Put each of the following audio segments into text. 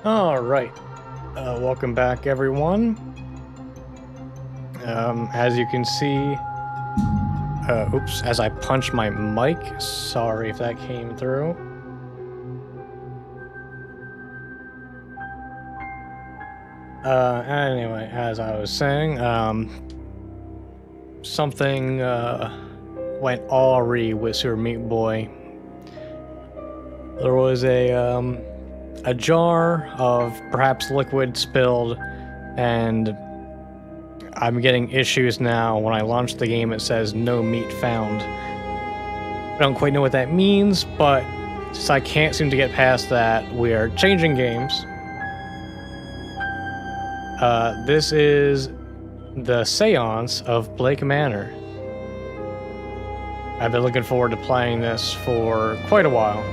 All right. Welcome back, everyone. As you can see, oops, as I punch my mic, sorry if that came through. Anyway, as I was saying, something went awry with Super Meat Boy. There was a jar of perhaps liquid spilled, and I'm getting issues now. When I launch the game, it says no meat found. I don't quite know what that means, but since I can't seem to get past that, we are changing games. This is the Seance of Blake Manor. I've been looking forward to playing this for quite a while.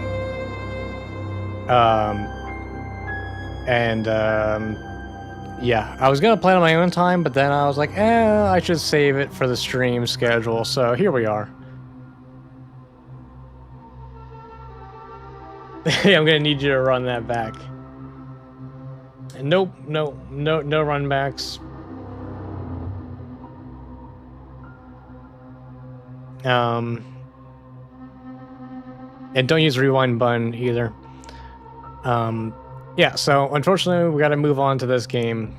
Yeah, I was gonna play it on my own time, but then I was like, I should save it for the stream schedule, so here we are. I'm gonna need you to run that back. Nope, no run backs. And don't use rewind button either. Yeah, so unfortunately we gotta move on to this game.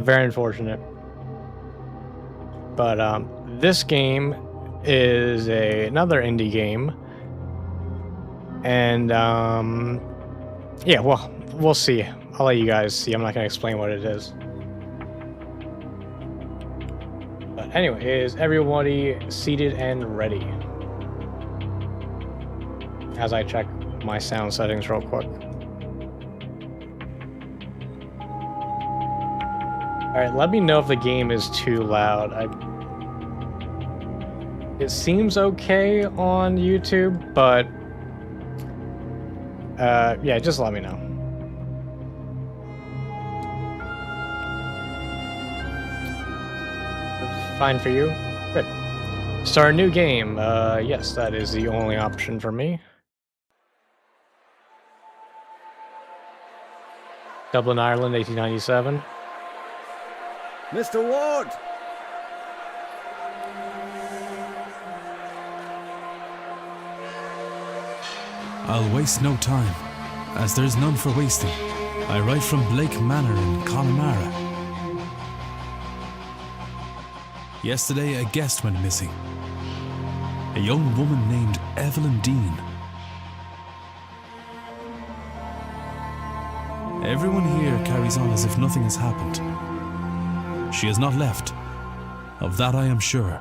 Very unfortunate. But this game is another indie game. And yeah, well, we'll see. I'll let you guys see. I'm not gonna explain what it is. But anyway, is everybody seated and ready? As I check my sound settings real quick. Alright, let me know if the game is too loud. It seems okay on YouTube, but yeah, just let me know. Fine for you? Good. Start a new game. Yes, that is the only option for me. Dublin, Ireland, 1897. Mr. Ward! I'll waste no time, as there's none for wasting. I write from Blake Manor in Connemara. Yesterday a guest went missing. A young woman named Evelyn Dean. Everyone here carries on as if nothing has happened. She has not left. Of that I am sure.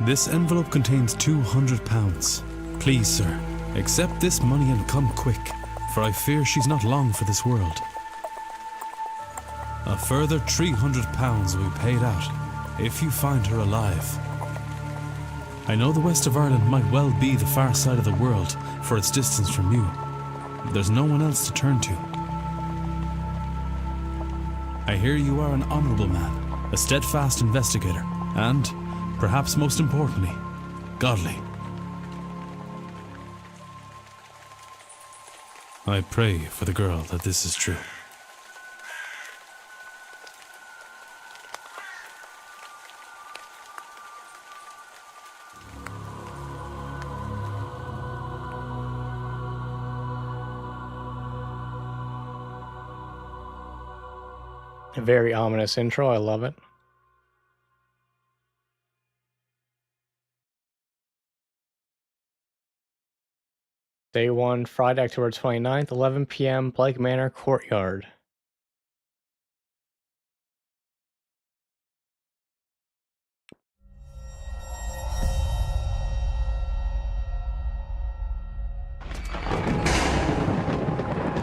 This envelope contains £200. Please, sir, accept this money and come quick, for I fear she's not long for this world. A further £300 will be paid out if you find her alive. I know the west of Ireland might well be the far side of the world for its distance from you. There's no one else to turn to. I hear you are an honourable man, a steadfast investigator, and, perhaps most importantly, godly. I pray for the girl that this is true. A very ominous intro. I love it. Day 1, Friday, October 29th, 11 p.m., Blake Manor Courtyard.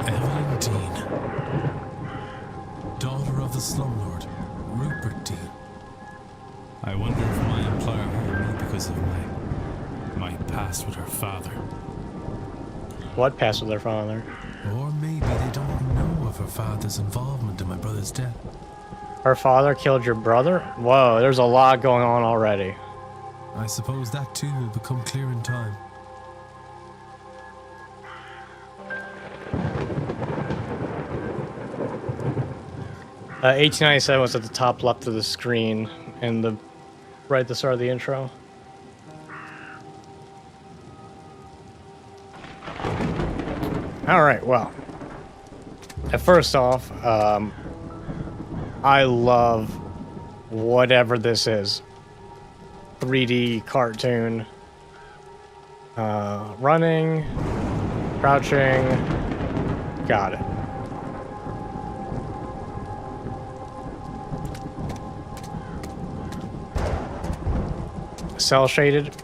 Evelyn Dean, daughter of the slumlord, Rupert Dean. I wonder if my employer hired me because of my past with her father. What passed with their father? Or maybe they don't know of her father's involvement in my brother's death. Her father killed your brother? Whoa, there's a lot going on already. I suppose that too will become clear in time. 1897 was at the top left of the screen, and right at the start of the intro. All right, well, first off, I love whatever this is. 3D cartoon. Running, crouching, got it. Cell shaded.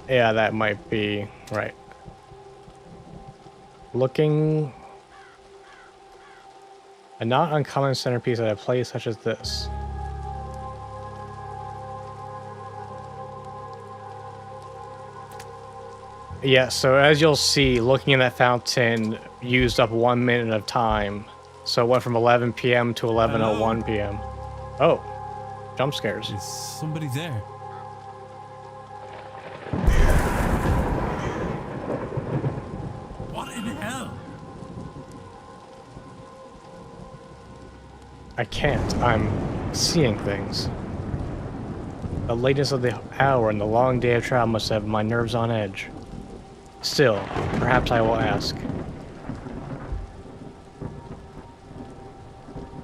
Yeah, that might be right. Looking a not uncommon centerpiece at a place such as this. Yeah, so as you'll see, looking in that fountain used up 1 minute of time. So it went from 11 p.m. to 11:01 p.m. Oh, jump scares. Is somebody there? What in hell? I can't. I'm seeing things. The lateness of the hour and the long day of travel must have my nerves on edge. Still, perhaps I will ask.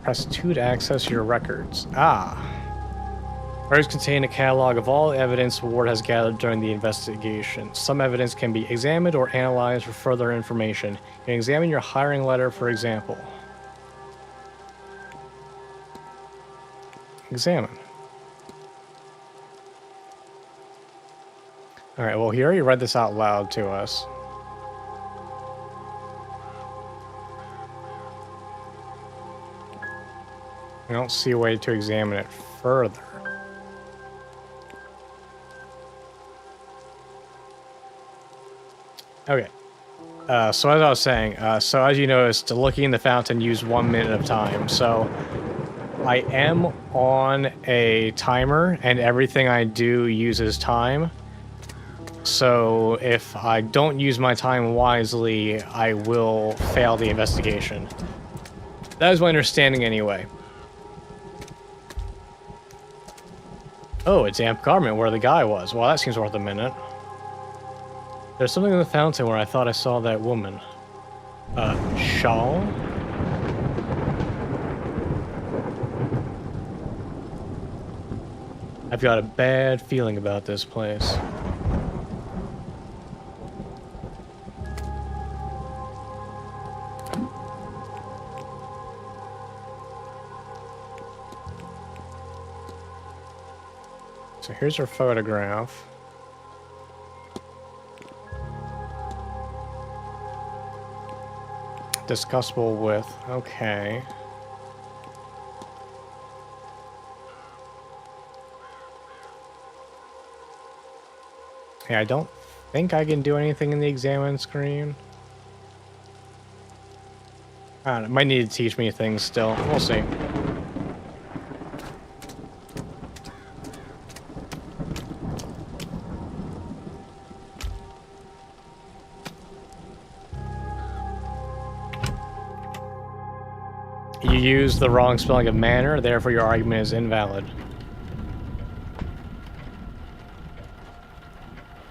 Press 2 to access your records. Ah. Records contain a catalog of all evidence Ward has gathered during the investigation. Some evidence can be examined or analyzed for further information. You can examine your hiring letter, for example. Examine. Alright, well, he already read this out loud to us. I don't see a way to examine it further. Okay. So as I was saying, so as you noticed, looking in the fountain used 1 minute of time. So I am on a timer, and everything I do uses time. So if I don't use my time wisely, I will fail the investigation. That is my understanding anyway. Oh, it's Amp Garment where the guy was. Well, that seems worth a minute. There's something in the fountain where I thought I saw that woman. Shawl? I've got a bad feeling about this place. So here's her photograph. Discussable with, okay. Hey, I don't think I can do anything in the examine screen. I don't know, it might need to teach me things still. We'll see. You used the wrong spelling of Manor, therefore your argument is invalid.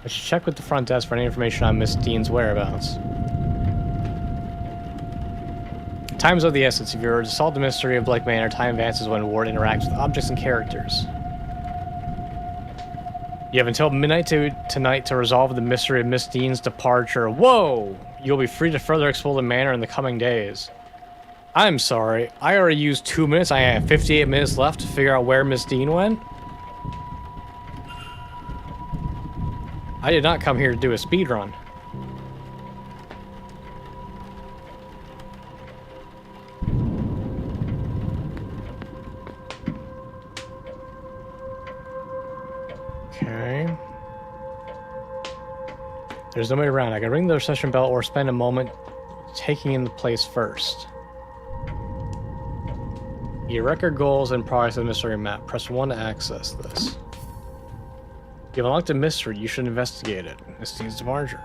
I should check with the front desk for any information on Miss Dean's whereabouts. Time is of the essence. If you're to solve the mystery of Blake Manor, time advances when Ward interacts with objects and characters. You have until midnight tonight to resolve the mystery of Miss Dean's departure. Whoa! You'll be free to further explore the manor in the coming days. I'm sorry, I already used 2 minutes. I have 58 minutes left to figure out where Miss Dean went. I did not come here to do a speed run. Okay. There's nobody around. I can ring the reception bell or spend a moment taking in the place first. Your record goals and progress of the mystery map. Press 1 to access this. You've unlocked a mystery. You should investigate it. Miss Dean's departure.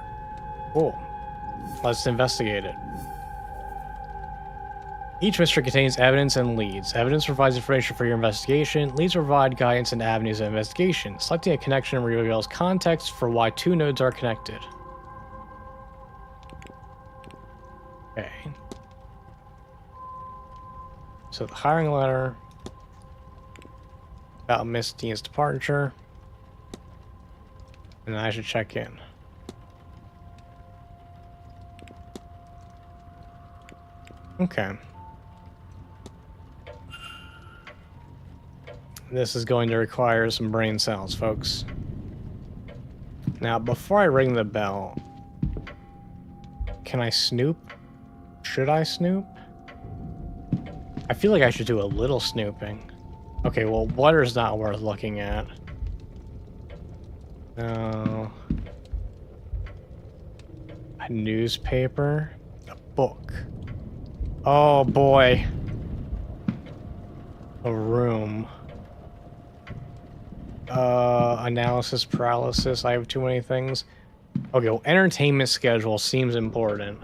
Cool. Let's investigate it. Each mystery contains evidence and leads. Evidence provides information for your investigation. Leads provide guidance and avenues of investigation. Selecting a connection reveals context for why two nodes are connected. Okay. So the hiring letter about Miss Dean's departure. And then I should check in. Okay. This is going to require some brain cells, folks. Now, before I ring the bell, can I snoop? Should I snoop? I feel like I should do a little snooping. Okay, well, water's not worth looking at. No. A newspaper? A book. Oh, boy. A room. Analysis paralysis. I have too many things. Okay, well, entertainment schedule seems important.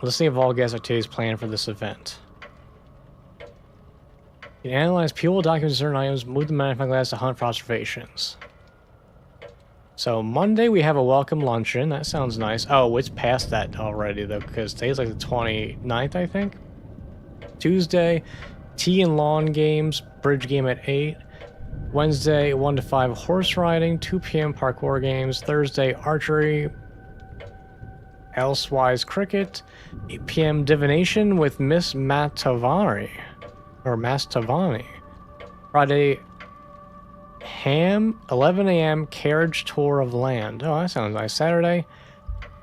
Listing of all guest activities planned for this event. You can analyze people, documents, certain items, move the magnifying glass to hunt for observations. So Monday we have a welcome luncheon. That sounds nice. Oh, it's past that already though, because today's like the 29th, I think. Tuesday, tea and lawn games, bridge game at 8. Wednesday, 1 to 5 horse riding, 2 p.m. parkour games. Thursday, archery, elsewise cricket, 8 p.m. divination with Miss Matavani. Or Mastavani. Friday, ham, 11 a.m. carriage tour of land. Oh, that sounds nice. Saturday,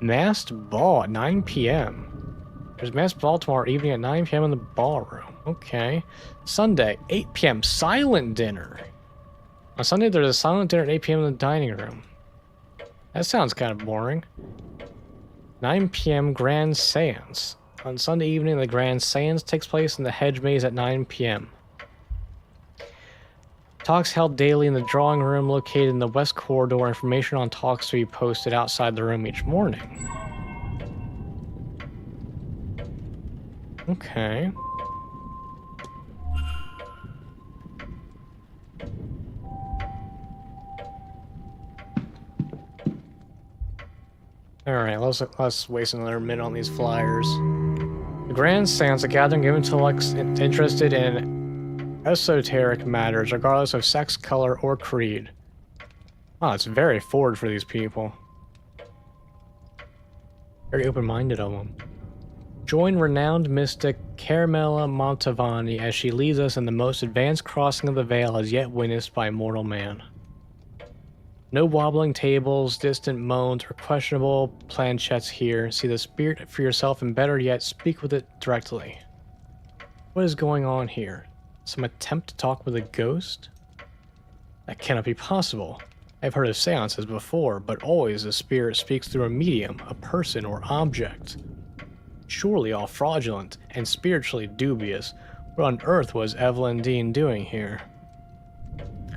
masked ball at 9 p.m. There's masked ball tomorrow evening at 9 p.m. in the ballroom. Okay. Sunday, 8 p.m. silent dinner. On Sunday, there's a silent dinner at 8 p.m. in the dining room. That sounds kind of boring. 9 p.m. grand seance. On Sunday evening, the grand seance takes place in the hedge maze at 9 p.m. Talks held daily in the drawing room located in the west corridor. Information on talks to be posted outside the room each morning. Okay. Alright, let's waste another minute on these flyers. The Grand Seance, a gathering of intellects interested in esoteric matters, regardless of sex, color, or creed. Wow, it's very forward for these people. Very open-minded of them. Join renowned mystic Carmela Montavani as she leads us in the most advanced crossing of the veil as yet witnessed by mortal man. No wobbling tables, distant moans, or questionable planchettes here. See the spirit for yourself, and better yet, speak with it directly. What is going on here? Some attempt to talk with a ghost? That cannot be possible. I've heard of seances before, but always the spirit speaks through a medium, a person, or object. Surely all fraudulent and spiritually dubious. What on earth was Evelyn Dean doing here?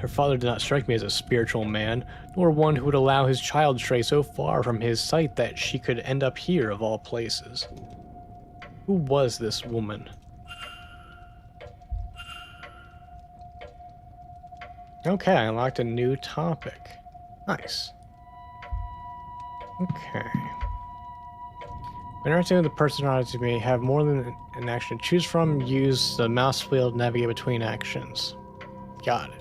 Her father did not strike me as a spiritual man, nor one who would allow his child to stray so far from his sight that she could end up here of all places. Who was this woman? Okay, I unlocked a new topic. Nice. Okay. When interacting with the person to me, have more than an action to choose from. Use the mouse wheel to navigate between actions. Got it.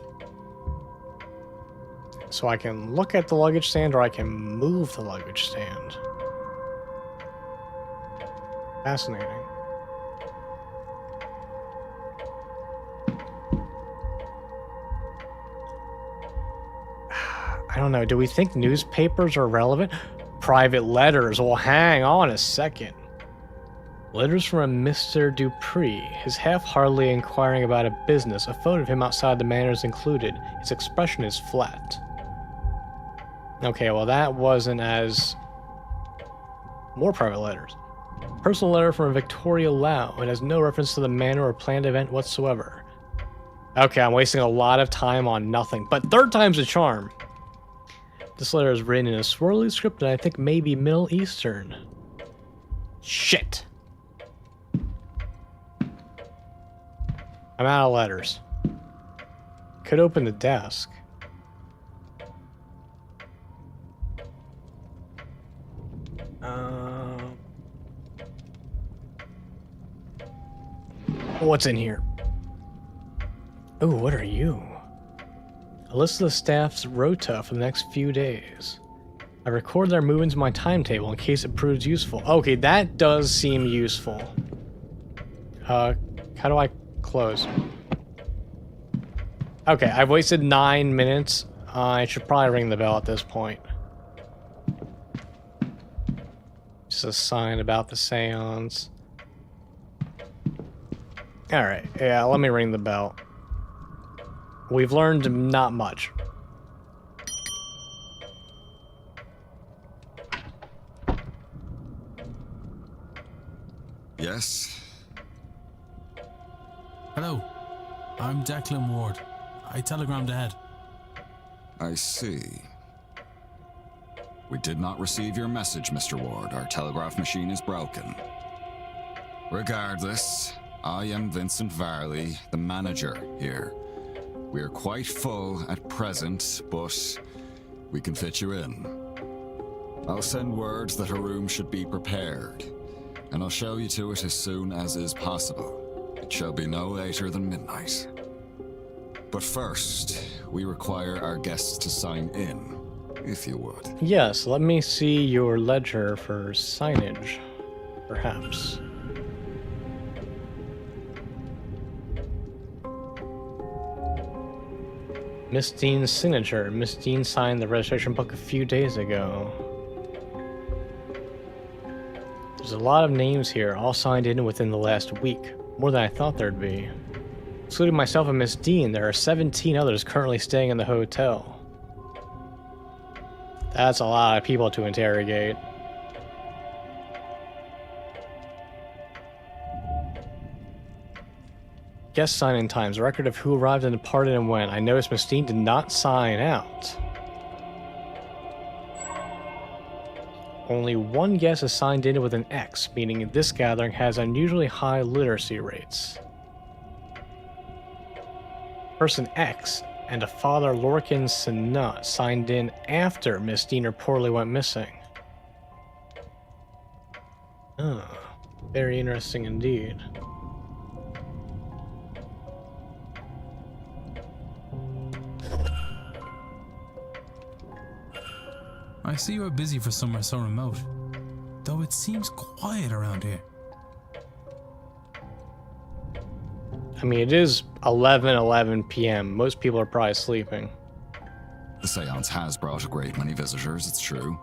So I can look at the luggage stand or I can move the luggage stand. Fascinating. I don't know. Do we think newspapers are relevant? Private letters. Well, hang on a second. Letters from a Mr. Dupree. His half-heartedly inquiring about a business. A photo of him outside the manor is included. His expression is flat. Okay, well that wasn't as... More private letters. Personal letter from Victoria Lau. It has no reference to the manor or planned event whatsoever. Okay, I'm wasting a lot of time on nothing. But third time's a charm. This letter is written in a swirly script that I think may be Middle Eastern. Shit. I'm out of letters. Could open the desk. What's in here? Oh, what are you? A list of the staff's rota for the next few days. I record their movements in my timetable in case it proves useful. Okay, that does seem useful. How do I close? Okay, I've wasted 9 minutes. I should probably ring the bell at this point. Just a sign about the seance. Alright, yeah, let me ring the bell. We've learned not much. Yes? Hello, I'm Declan Ward. I telegrammed ahead. I see. We did not receive your message, Mr. Ward. Our telegraph machine is broken. Regardless, I am Vincent Varley, the manager here. We are quite full at present, but we can fit you in. I'll send word that a room should be prepared, and I'll show you to it as soon as is possible. It shall be no later than midnight. But first, we require our guests to sign in, if you would. Yes, let me see your ledger for signage, perhaps. Miss Dean's signature. Miss Dean signed the registration book a few days ago. There's a lot of names here, all signed in within the last week. More than I thought there'd be. Excluding myself and Miss Dean, there are 17 others currently staying in the hotel. That's a lot of people to interrogate. Guest sign-in times. Record of who arrived and departed and when. I noticed Miss Dean did not sign out. Only one guest is signed in with an X, meaning this gathering has unusually high literacy rates. Person X and a Father Lorcan Sinat signed in after Miss Dean reportedly went missing. Oh, very interesting indeed. I see you are busy for somewhere so remote, though it seems quiet around here. I mean, it is 11 p.m. Most people are probably sleeping. The seance has brought a great many visitors, it's true.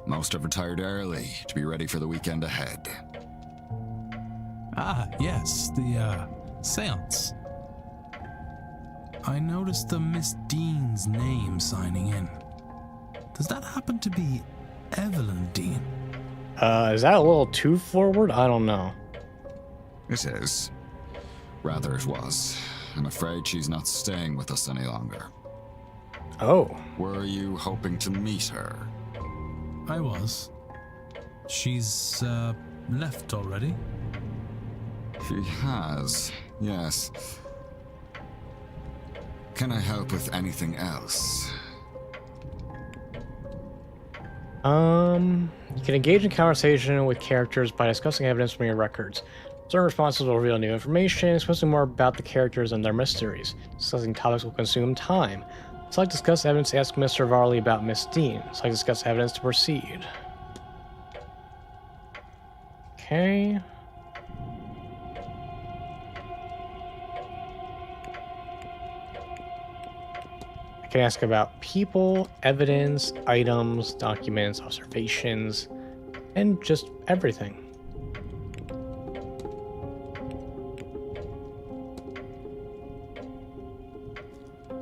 Most have retired early to be ready for the weekend ahead. Ah, yes, the, seance. I noticed the Miss Dean's name signing in. Does that happen to be Evelyn Dean? Is that a little too forward? I don't know. It is. Rather, it was. I'm afraid she's not staying with us any longer. Oh. Were you hoping to meet her? I was. She's, left already? She has, yes. Can I help with anything else? You can engage in conversation with characters by discussing evidence from your records. Certain responses will reveal new information, expressing more about the characters and their mysteries. Discussing topics will consume time. Select discuss evidence to ask Mr. Varley about Miss Dean. Select discuss evidence to proceed. Okay. I can ask about people, evidence, items, documents, observations, and just everything.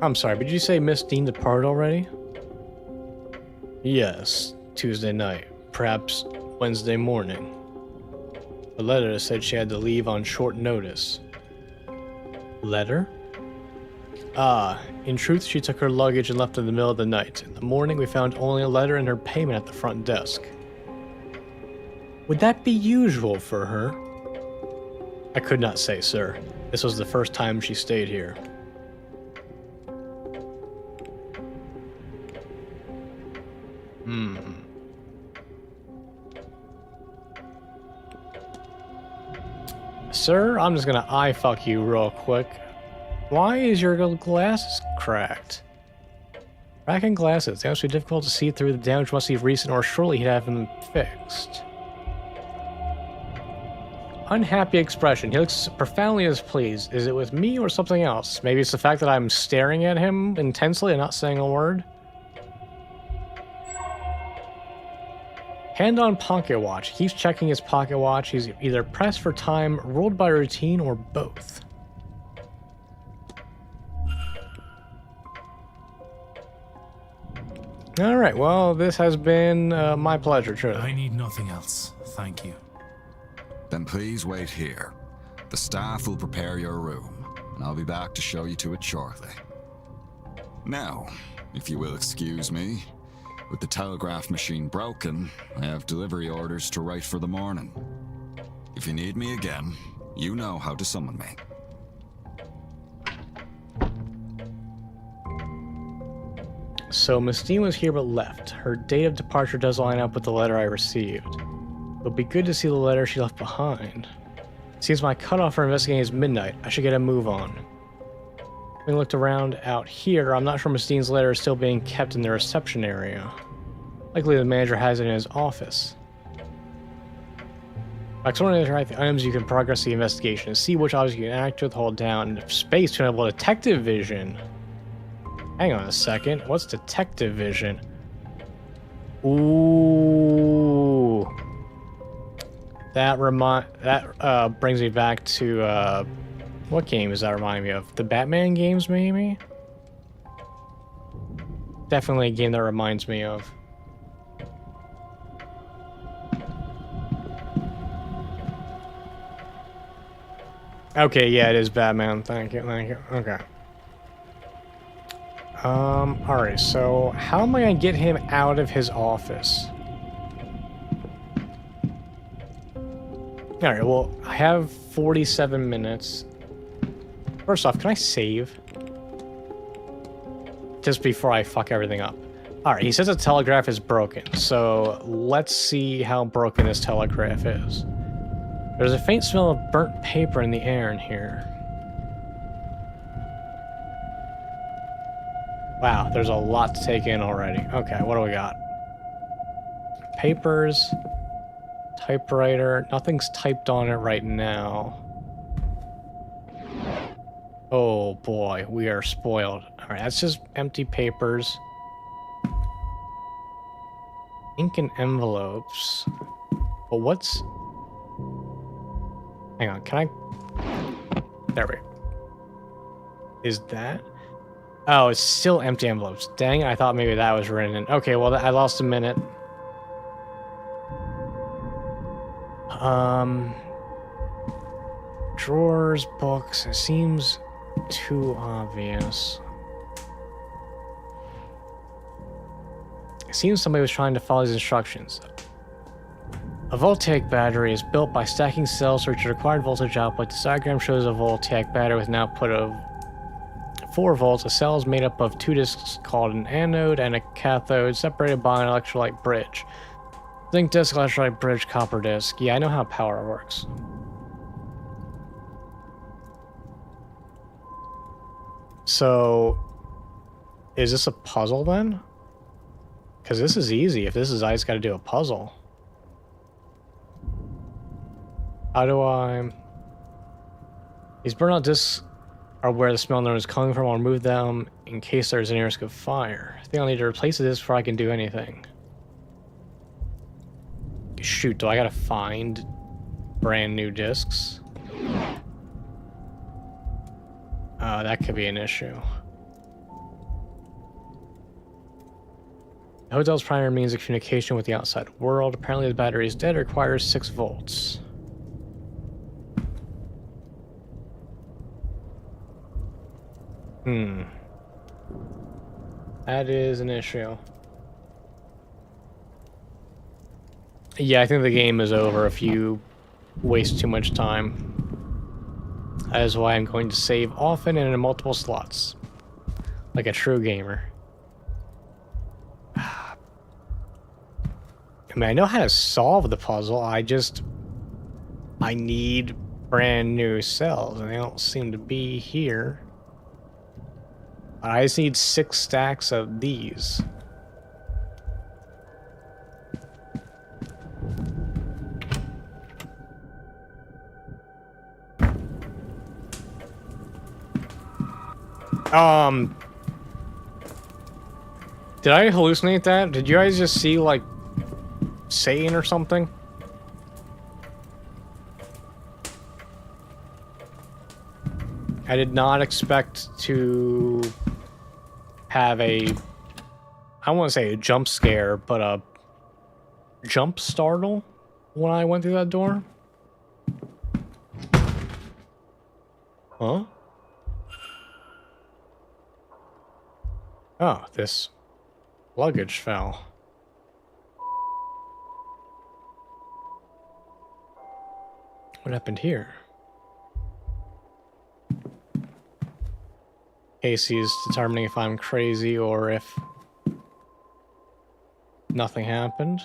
I'm sorry, but did you say Miss Dean departed already? Yes, Tuesday night, perhaps Wednesday morning. The letter said she had to leave on short notice. Letter? Ah, in truth, she took her luggage and left in the middle of the night. In the morning, we found only a letter and her payment at the front desk. Would that be usual for her? I could not say, sir. This was the first time she stayed here. Sir, I'm just gonna eye fuck you real quick. Why is your glasses cracked? Cracking glasses. They must be difficult to see through. The damage must be recent, or surely he'd have them fixed. Unhappy expression. He looks profoundly displeased. Is it with me or something else? Maybe it's the fact that I'm staring at him intensely and not saying a word. Hand on pocket watch. He keeps checking his pocket watch. He's either pressed for time, ruled by routine, or both. Alright, well, this has been my pleasure, truly. I need nothing else, thank you. Then please wait here. The staff will prepare your room, and I'll be back to show you to it shortly. Now, if you will excuse me, with the telegraph machine broken, I have delivery orders to write for the morning. If you need me again, you know how to summon me. So Miss Dean was here but left. Her date of departure does line up with the letter I received. It'll be good to see the letter she left behind. Seems my cutoff for investigating is midnight. I should get a move on. Having looked around out here, I'm not sure Miss Dean's letter is still being kept in the reception area. Likely the manager has it in his office. By exploring the items, you can progress the investigation. See which objects you can act with, hold down space to enable detective vision. Hang on a second. What's detective vision? Ooh. That brings me back to what game does that remind me of? The Batman games, maybe? Definitely a game that reminds me of. Okay, yeah, it is Batman. Thank you, thank you. Okay. Alright, so how am I gonna get him out of his office? Alright, well, I have 47 minutes. First off, can I save? Just before I fuck everything up. Alright, he says the telegraph is broken, so let's see how broken this telegraph is. There's a faint smell of burnt paper in the air in here. Wow, there's a lot to take in already. Okay, what do we got? Papers. Typewriter. Nothing's typed on it right now. Oh boy, we are spoiled. Alright, that's just empty papers. Ink and envelopes. But what's... Hang on, can I... There we go. Is that... Oh, it's still empty envelopes. Dang, I thought maybe that was written in. Okay, well, I lost a minute. Drawers, books. It seems too obvious. It seems somebody was trying to follow these instructions. A voltaic battery is built by stacking cells to reach a required voltage output. This diagram shows a voltaic battery with an output of 4 volts. A cell is made up of 2 discs called an anode and a cathode, separated by an electrolyte bridge. Zinc disc, electrolyte bridge, copper disc. Yeah, I know how power works. So, is this a puzzle then? Because this is easy. If this is, I just got to do a puzzle. How do I... These burnout discs are where the smell note is coming from. I'll remove them in case there's any risk of fire. I think I'll need to replace this before I can do anything. Shoot, do I gotta find brand new discs? That could be an issue. The hotel's primary means of communication with the outside world. Apparently the battery is dead. It requires 6 volts. That is an issue. Yeah, I think the game is over if you waste too much time. That is why I'm going to save often and in multiple slots. Like a true gamer. I mean, I know how to solve the puzzle, I need brand new cells, and they don't seem to be here. I just need 6 stacks of these. Did I hallucinate that? Did you guys just see, like, Satan or something? I did not expect to have a, I don't want to say a jump scare, but a jump startle when I went through that door. Huh? Oh, this luggage fell. What happened here? Casey's determining if I'm crazy or if nothing happened.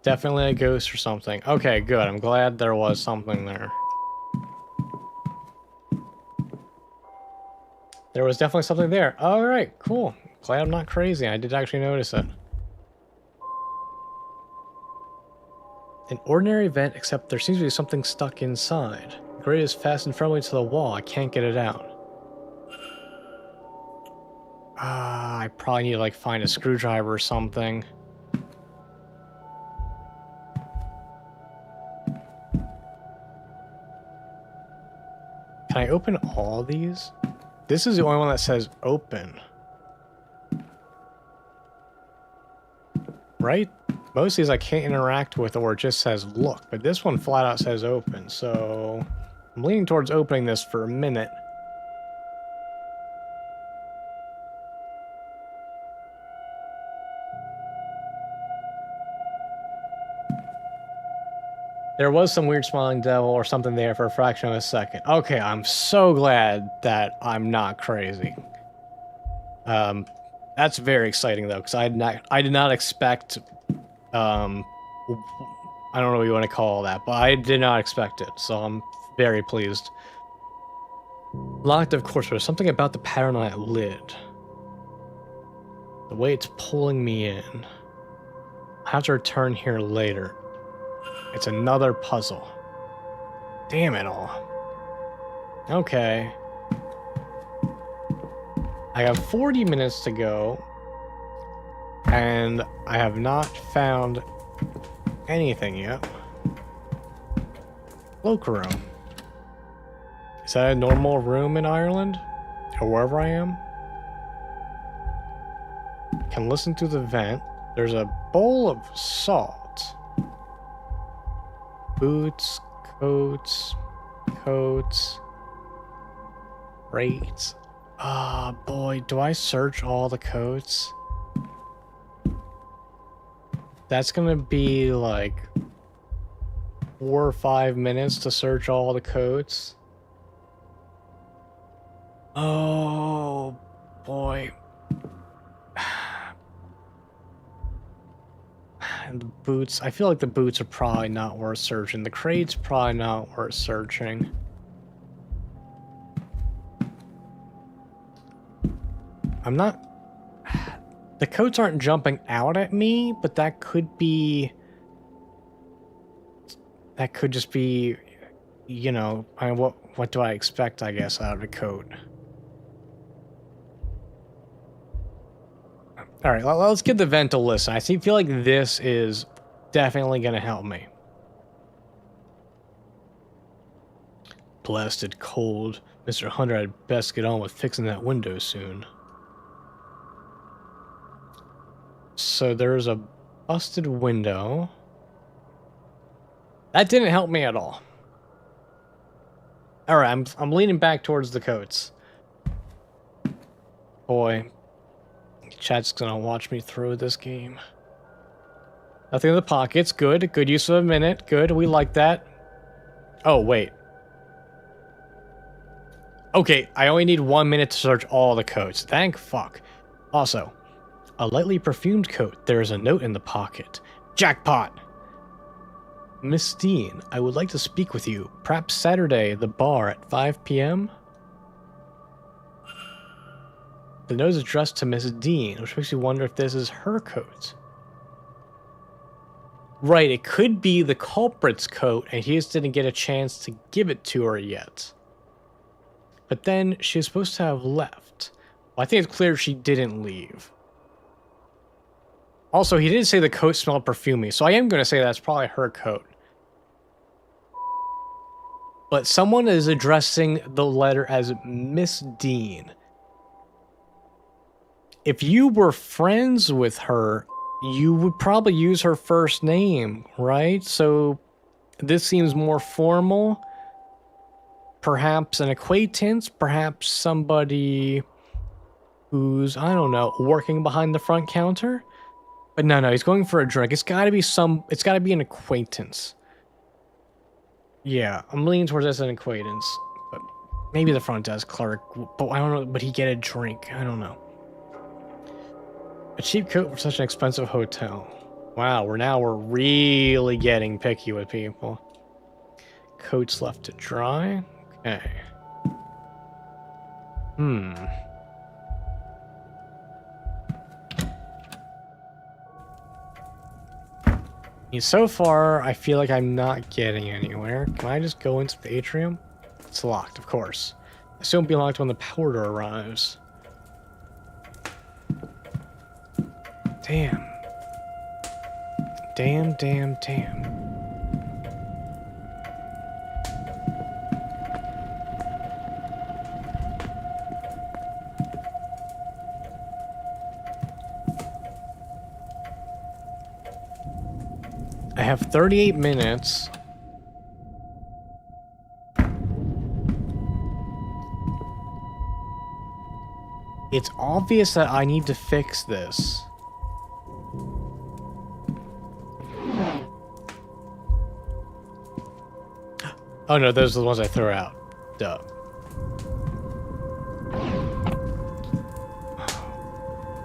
Definitely a ghost or something. Okay, good. I'm glad there was something there. There was definitely something there. Alright, cool. Glad I'm not crazy. I did actually notice it. An ordinary vent, except there seems to be something stuck inside. The grate is fastened firmly to the wall. I can't get it out. I probably need to, like, find a screwdriver or something. Can I open all these? This is the only one that says open. Right? Most of these I can't interact with or it just says look, but this one flat out says open, so I'm leaning towards opening this for a minute. There was some weird smiling devil or something there for a fraction of a second. Okay, I'm so glad that I'm not crazy. That's very exciting though, because I did not expect, I don't know what you want to call that, but I did not expect it, so I'm very pleased. Locked, of course, but there's something about the pattern on that lid. The way it's pulling me in. I have to return here later. It's another puzzle. Damn it all. Okay. I have 40 minutes to go, and I have not found anything yet. Cloak room. Is that a normal room in Ireland? Or wherever I am? Can listen to the vent. There's a bowl of salt. Boots, coats, rates. Ah, boy, do I search all the coats? That's gonna be like 4 or 5 minutes to search all the coats. Oh, boy. And the boots, I feel like the boots are probably not worth searching. The crate's probably not worth searching. I'm not... The coats aren't jumping out at me, but that could be... That could just be, you know, I mean, what do I expect, I guess, out of a coat? Alright, let's give the vent a listen. I feel like this is definitely going to help me. Blasted cold. Mr. Hunter had best get on with fixing that window soon. So there's a busted window. That didn't help me at all. Alright, I'm leaning back towards the coats. Boy. Chat's gonna watch me through this game. Nothing in the pockets. Good. Good use of a minute. Good. We like that. Oh, wait. Okay, I only need 1 minute to search all the coats. Thank fuck. Also, a lightly perfumed coat. There is a note in the pocket. Jackpot! Miss Dean, I would like to speak with you. Perhaps Saturday, the bar at 5 p.m.? The note is addressed to Miss Dean, which makes you wonder if this is her coat. Right, it could be the culprit's coat, and he just didn't get a chance to give it to her yet. But then, she was supposed to have left. Well, I think it's clear she didn't leave. Also, he didn't say the coat smelled perfumey, so I am going to say that's probably her coat. But someone is addressing the letter as Miss Dean. If you were friends with her, you would probably use her first name, right? So this seems more formal. Perhaps an acquaintance, perhaps somebody who's, I don't know, working behind the front counter? But no, he's going for a drink. It's gotta be an acquaintance. Yeah, I'm leaning towards as an acquaintance. But maybe the front desk clerk. But I don't know, but he get a drink. I don't know. A cheap coat for such an expensive hotel. Wow, we're really getting picky with people. Coats left to dry. Okay. So far, I feel like I'm not getting anywhere. Can I just go into the atrium? It's locked, of course. Assume it'll be locked when the porter arrives. Damn. Damn. I have 38 minutes. It's obvious that I need to fix this. Oh no, those are the ones I threw out. Duh.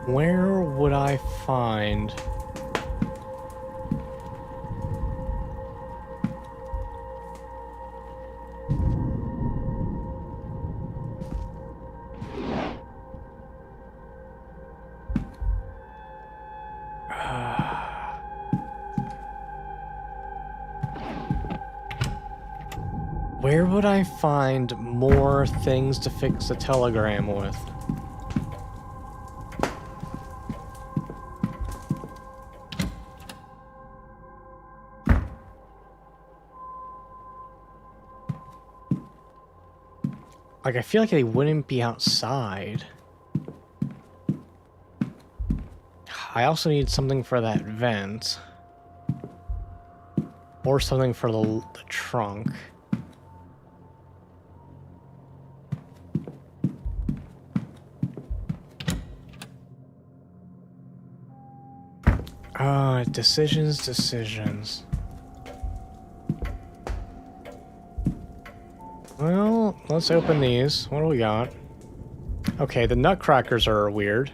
Where would I find... Where would I find more things to fix the telegram with? Like, I feel like they wouldn't be outside. I also need something for that vent. Or something for the trunk. Decisions. Well, let's open these. What do we got? Okay, the nutcrackers are weird.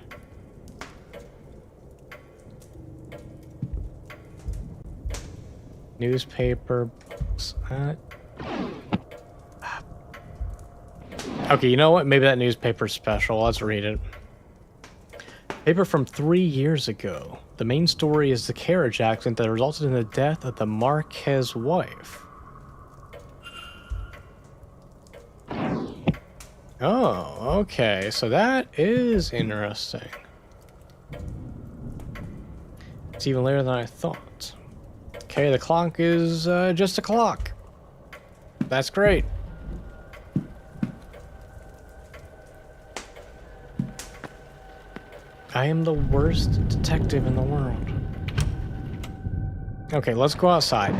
Newspaper books. Okay, you know what? Maybe that newspaper's special. Let's read it. Paper from 3 years ago. The main story is the carriage accident that resulted in the death of the Marquez's wife. Oh, okay. So that is interesting. It's even later than I thought. Okay, the clock is just a clock. That's great. I am the worst detective in the world. Okay, let's go outside.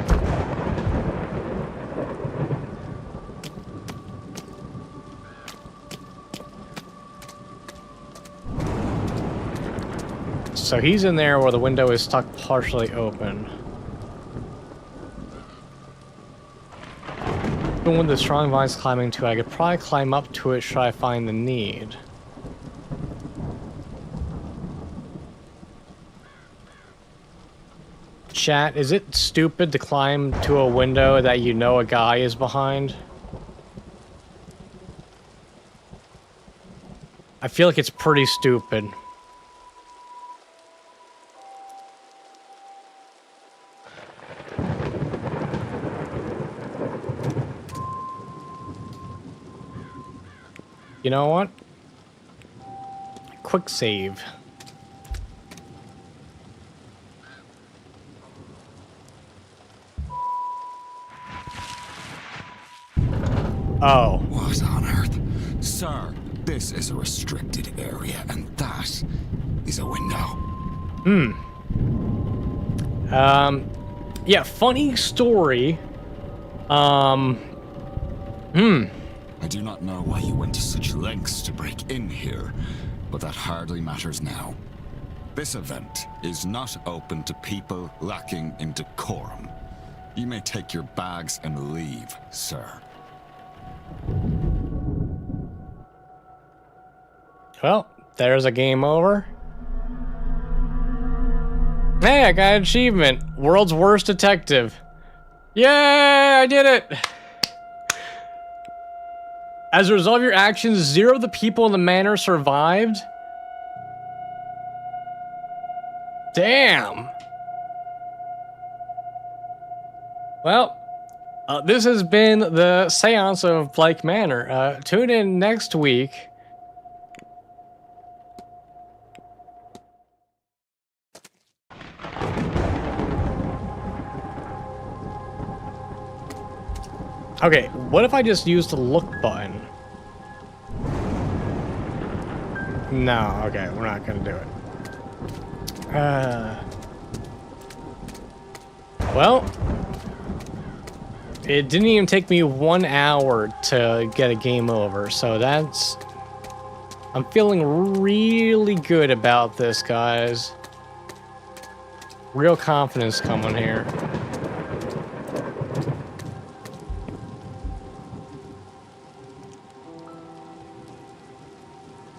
So he's in there where the window is stuck partially open. Even with the strong vines climbing to it, I could probably climb up to it should I find the need. Chat, is it stupid to climb to a window that you know a guy is behind? I feel like it's pretty stupid. You know what? Quick save. Oh. What on earth? Sir, this is a restricted area, and that is a window. Yeah, funny story. I do not know why you went to such lengths to break in here, but that hardly matters now. This event is not open to people lacking in decorum. You may take your bags and leave, sir. Well, there's a game over. Hey, I got an achievement. World's worst detective. Yay, I did it! As a result of your actions, 0 of the people in the manor survived? Damn! Well, this has been the Seance of Blake Manor. Tune in next week. Okay, what if I just used the look button? No, okay, we're not gonna do it. Well, it didn't even take me 1 hour to get a game over, so that's... I'm feeling really good about this, guys. Real confidence coming here.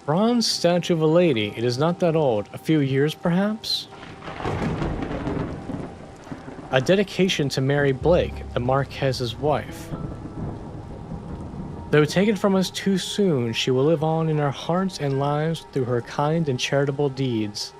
Bronze statue of a lady. It is not that old. A few years, perhaps? A dedication to Mary Blake, the Marquez's wife. Though taken from us too soon, she will live on in our hearts and lives through her kind and charitable deeds.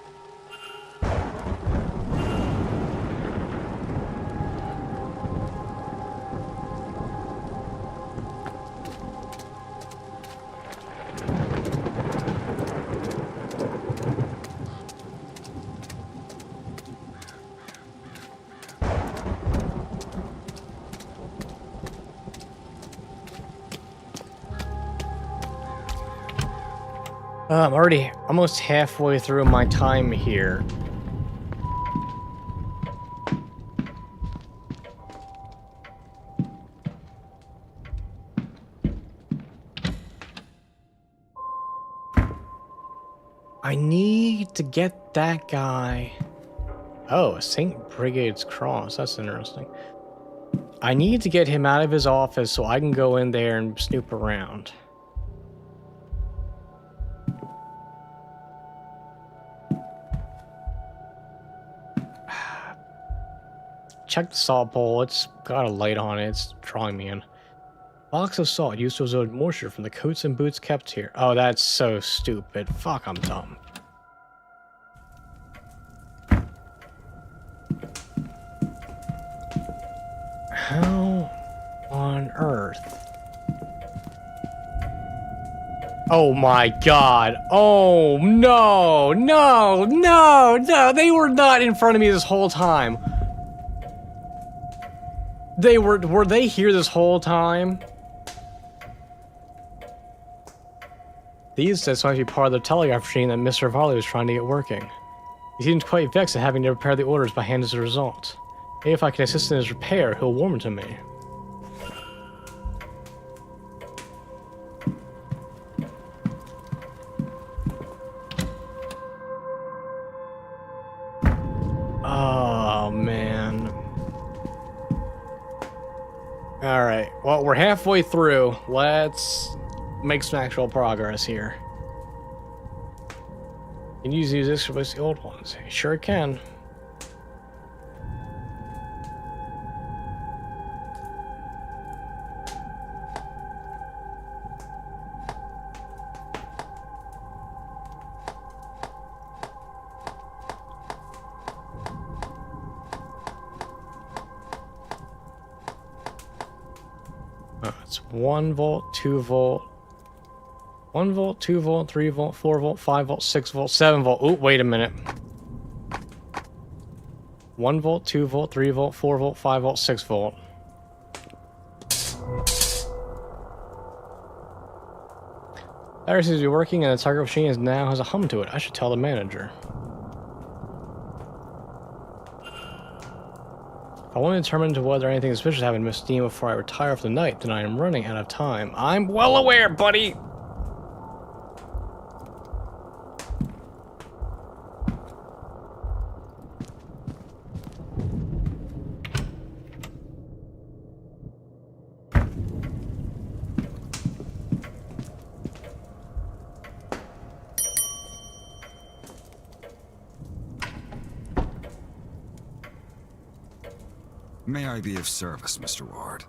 I'm already almost halfway through my time here. I need to get that guy. Oh, St. Brigade's Cross. That's interesting. I need to get him out of his office so I can go in there and snoop around. Check the salt bowl. It's got a light on it. It's drawing me in. Box of salt used to absorb moisture from the coats and boots kept here. Oh, that's so stupid. Fuck, I'm dumb. How on earth? Oh my god. Oh, no, no, no, no. They were not in front of me this whole time. Were they here this whole time? These says might be part of the telegraph machine that Mr. Varley was trying to get working. He seems quite vexed at having to repair the orders by hand as a result. Maybe if I can assist in his repair, he'll warm it to me. Oh, man. Alright. Well, we're halfway through. Let's make some actual progress here. Can you use this to replace the old ones? You sure can. It's 1 volt, 2 volt, 1 volt, 2 volt, 3 volt, 4 volt, 5 volt, 6 volt, 7 volt. Oh, wait a minute. 1 volt, 2 volt, 3 volt, 4 volt, 5 volt, 6 volt. Battery seems to be working and the target machine now has a hum to it. I should tell the manager. If I want to determine whether anything suspicious happened to Miss Dean before I retire for the night, then I am running out of time. I'm well aware, buddy! May I be of service, Mr. Ward?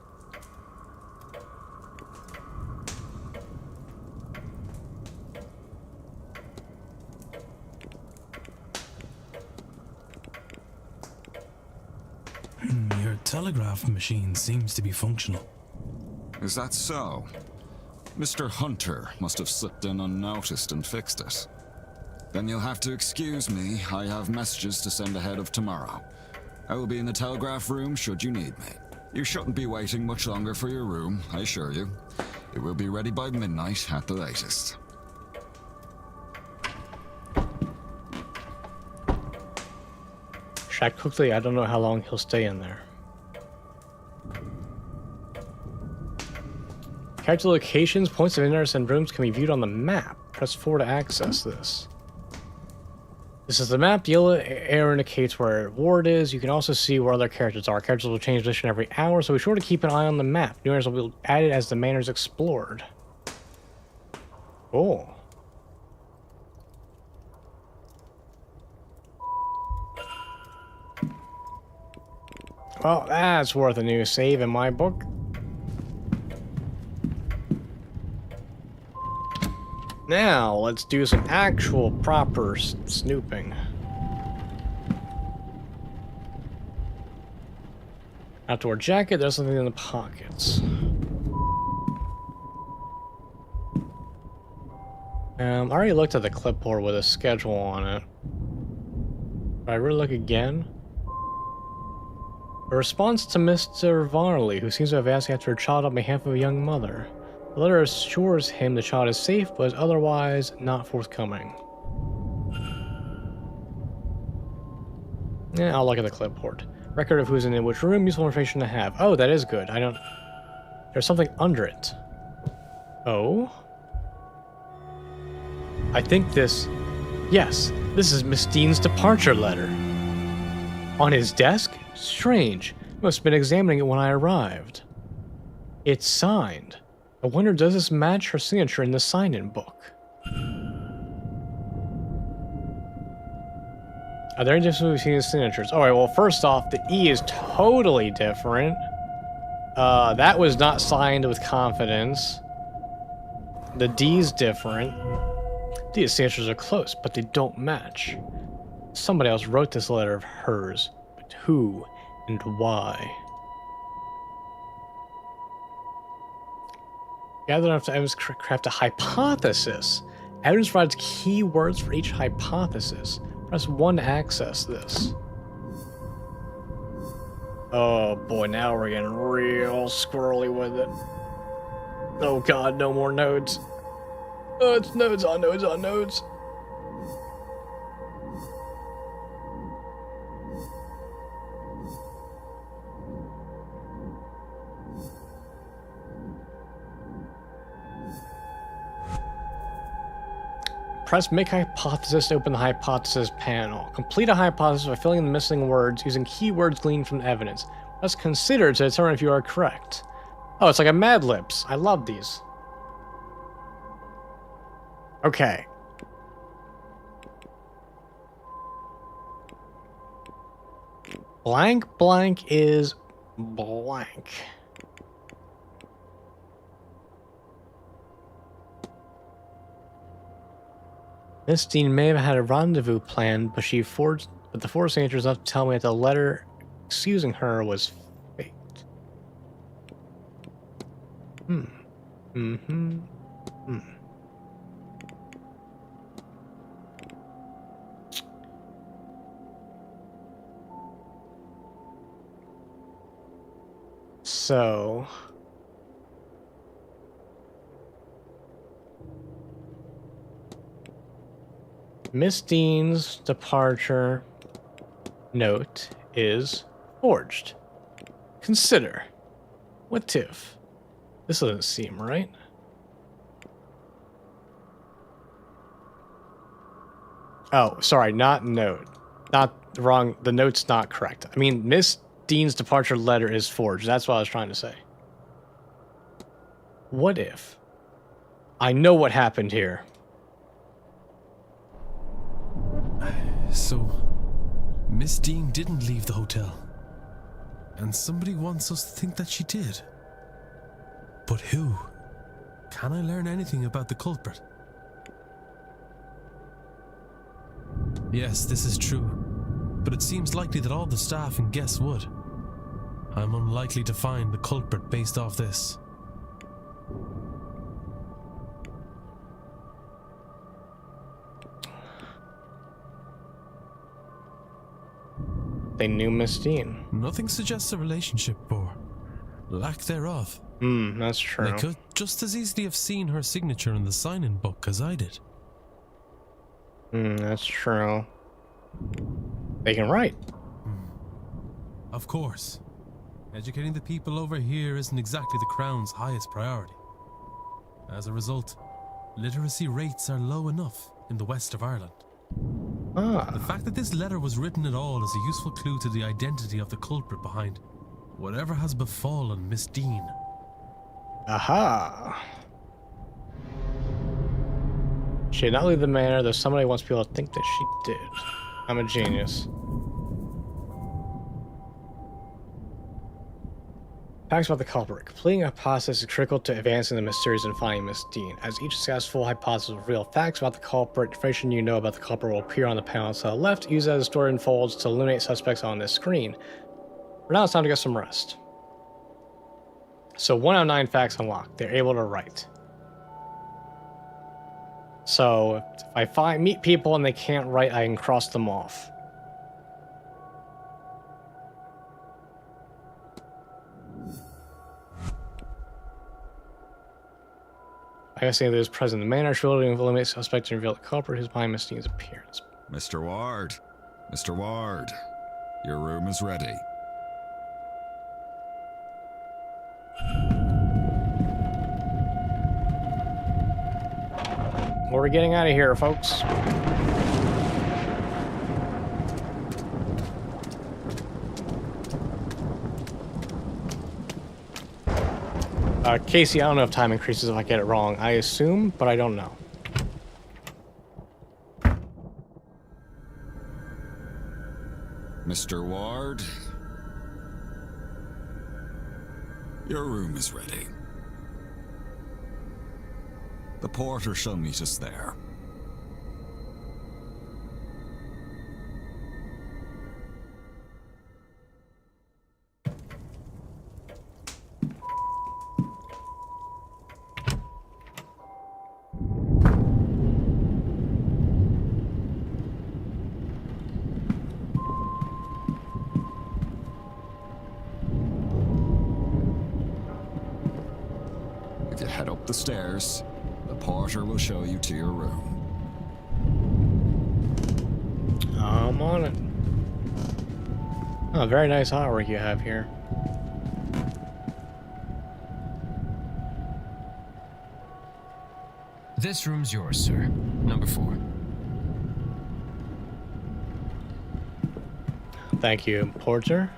Your telegraph machine seems to be functional. Is that so? Mr. Hunter must have slipped in unnoticed and fixed it. Then you'll have to excuse me. I have messages to send ahead of tomorrow. I will be in the telegraph room should you need me. You shouldn't be waiting much longer for your room, I assure you. It will be ready by midnight at the latest. Check quickly, I don't know how long he'll stay in there. Character locations, points of interest, and rooms can be viewed on the map. Press 4 to access this. This is the map. The yellow arrow indicates where Ward is. You can also see where other characters are. Characters will change position every hour, so be sure to keep an eye on the map. New areas will be added as the manor is explored. Oh. Well, that's worth a new save in my book. Now, let's do some actual proper snooping. Outdoor jacket, there's something in the pockets. I already looked at the clipboard with a schedule on it. But I really look again. A response to Mr. Varley, who seems to have asked after a child on behalf of a young mother. The letter assures him the child is safe, but is otherwise not forthcoming. Yeah, I'll look at the clipboard. Record of who's in which room, useful information to have. Oh, that is good. I don't... There's something under it. Oh? I think this... Yes, this is Miss Dean's departure letter. On his desk? Strange. Must have been examining it when I arrived. It's signed. I wonder, does this match her signature in the sign-in book? Are there any differences between the signatures? Alright, well, first off, the E is totally different. That was not signed with confidence. The D's different. These signatures are close, but they don't match. Somebody else wrote this letter of hers, but who and why? Gather enough evidence to craft a hypothesis. Evidence provides keywords for each hypothesis. Press 1 to access this. Oh boy, now we're getting real squirrely with it. Oh god, no more nodes. Oh, it's nodes on nodes on nodes. Press Make Hypothesis to open the Hypothesis panel. Complete a hypothesis by filling in the missing words using keywords gleaned from the evidence. Press Consider to determine if you are correct. Oh, it's like a Mad Libs. I love these. Okay. Blank blank is blank. Miss Dean may have had a rendezvous planned, but the force agent was enough to tell me that the letter excusing her was faked. So Miss Dean's departure note is forged. Consider. What if? This doesn't seem right. Oh, sorry, not note. Not wrong. The note's not correct. I mean, Miss Dean's departure letter is forged. That's what I was trying to say. What if? I know what happened here. So, Miss Dean didn't leave the hotel. And somebody wants us to think that she did. But who? Can I learn anything about the culprit? Yes, this is true. But it seems likely that all the staff and guests would. I'm unlikely to find the culprit based off this. They knew Miss Dean. Nothing suggests a relationship or lack thereof. That's true. They could just as easily have seen her signature in the sign-in book as I did. That's true. They can write. Of course. Educating the people over here isn't exactly the Crown's highest priority. As a result, literacy rates are low enough in the west of Ireland. The fact that this letter was written at all is a useful clue to the identity of the culprit behind whatever has befallen Miss Dean. Aha. She did not leave the manor, though somebody wants people to think that she did. I'm a genius. Facts about the culprit. Completing a hypothesis is critical to advancing the mysteries and finding Miss Dean. As each successful hypothesis reveals facts about the culprit, information you know about the culprit will appear on the panel to the left. Use as the story unfolds to illuminate suspects on this screen. For now, it's time to get some rest. So 1 out of 9 facts unlocked. They're able to write. So if I meet people and they can't write, I can cross them off. I guess the is present in the manor. Surely to eliminate suspect and reveal the culprit who's behind Miss Dean's appearance. Mr. Ward. Mr. Ward. Your room is ready. We're getting out of here, folks. Casey, I don't know if time increases if I get it wrong. I assume, but I don't know. Mr. Ward. Your room is ready. The porter shall meet us there. If you head up the stairs, the porter will show you to your room. I'm on it. Oh, very nice artwork you have here. This room's yours, sir. Number 4. Thank you, Porter.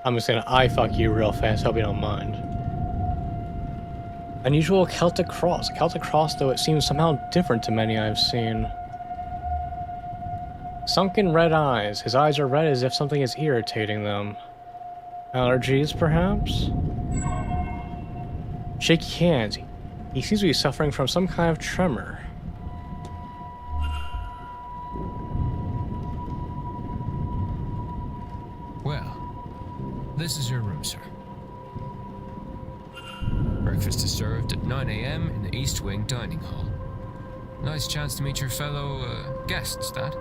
I'm just gonna eye fuck you real fast, hope you don't mind. Unusual Celtic cross. A Celtic cross, though it seems somehow different to many I've seen. Sunken red eyes. His eyes are red as if something is irritating them. Allergies, perhaps? Shaky hands. He seems to be suffering from some kind of tremor. Well, this is your room, sir. Breakfast is served at 9 a.m. in the East Wing Dining Hall. Nice chance to meet your fellow guests, that.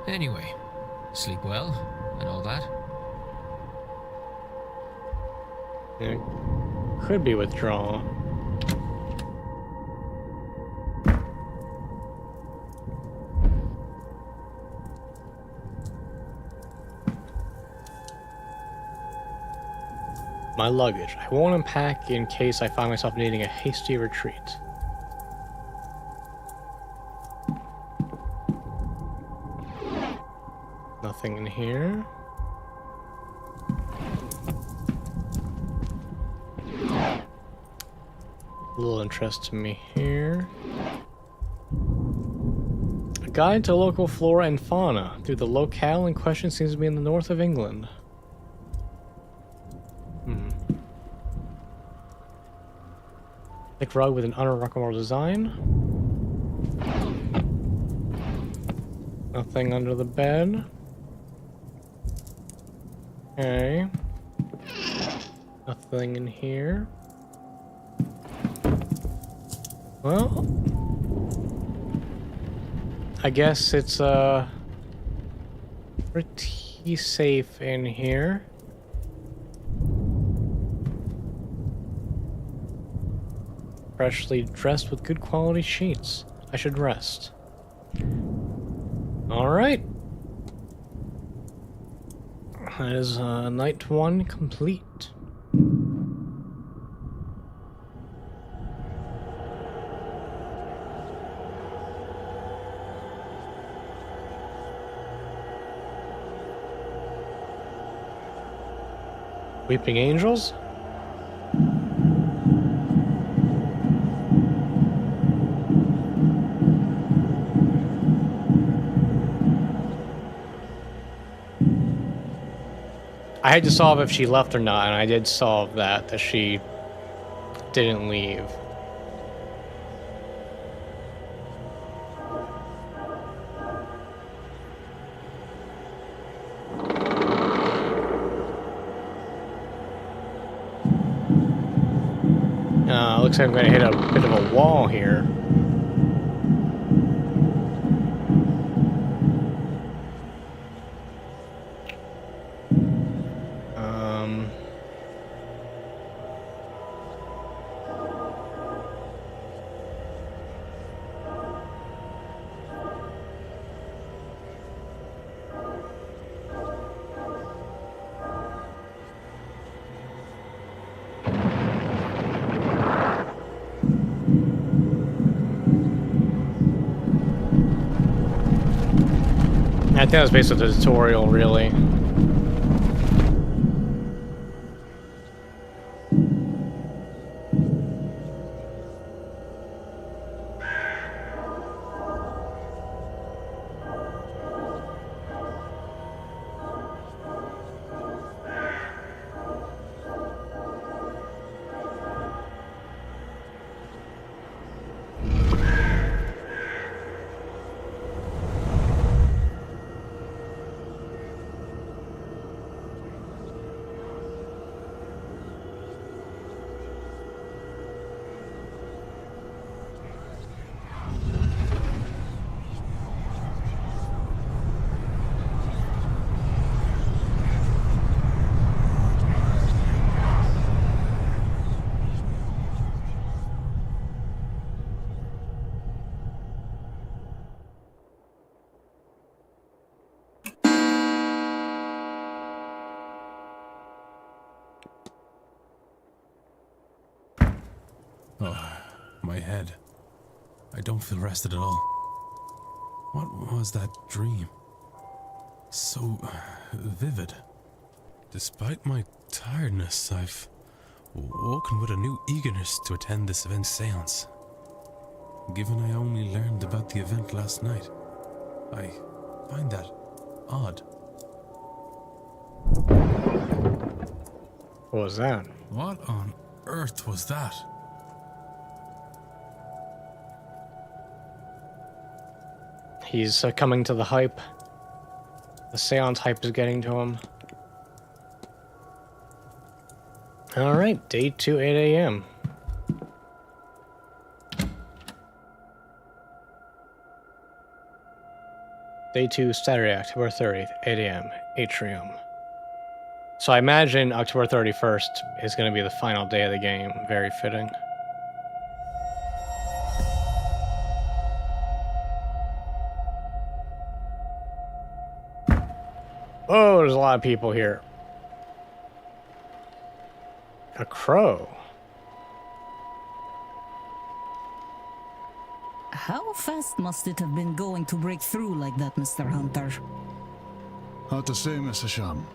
Anyway, sleep well and all that. It could be withdrawal. My luggage. I won't unpack in case I find myself needing a hasty retreat. Nothing in here. Little interest to me here. A guide to local flora and fauna through the locale in question seems to be in the north of England. Thick rug with an unremarkable design. Nothing under the bed. Okay. Nothing in here. Well, I guess it's pretty safe in here. Freshly dressed with good quality sheets. I should rest. All right. That is night one complete. Weeping Angels? I had to solve if she left or not, and I did solve that she didn't leave. Looks like I'm going to hit a bit of a wall here. I think that was basically the tutorial, really. Oh, my head. I don't feel rested at all. What was that dream? So vivid. Despite my tiredness, I've woken with a new eagerness to attend this event's seance. Given I only learned about the event last night, I find that odd. What was that? What on earth was that? He's succumbing to the hype. The seance hype is getting to him. Alright, day 2, 8 a.m. Day 2, Saturday, October 30th, 8 a.m., Atrium. So I imagine October 31st is going to be the final day of the game. Very fitting. Oh, there's a lot of people here. A crow. How fast must it have been going to break through like that, Mr. Hunter? Hard to say, Mr. Sham.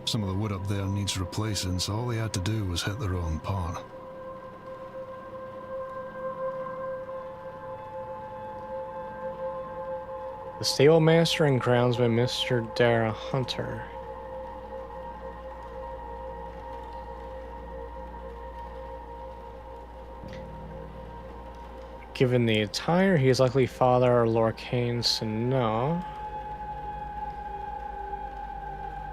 Some of the wood up there needs replacing, so all they had to do was hit the wrong part. The stable master and groundsman, Mr. Dara Hunter. Given the attire, he is likely father or Lord Kane Snow.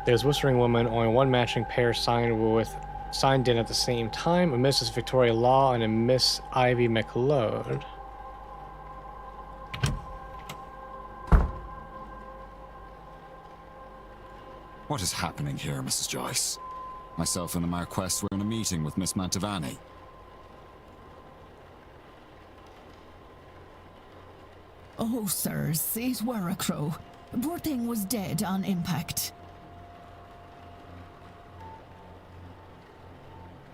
There's Whispering Woman, only one matching pair signed in at the same time, a Mrs. Victoria Law and a Miss Ivy McLeod. What is happening here, Mrs. Joyce? Myself and the Marquess were in a meeting with Miss Mantovani. Oh, sirs, it were a crow. Poor thing was dead on impact.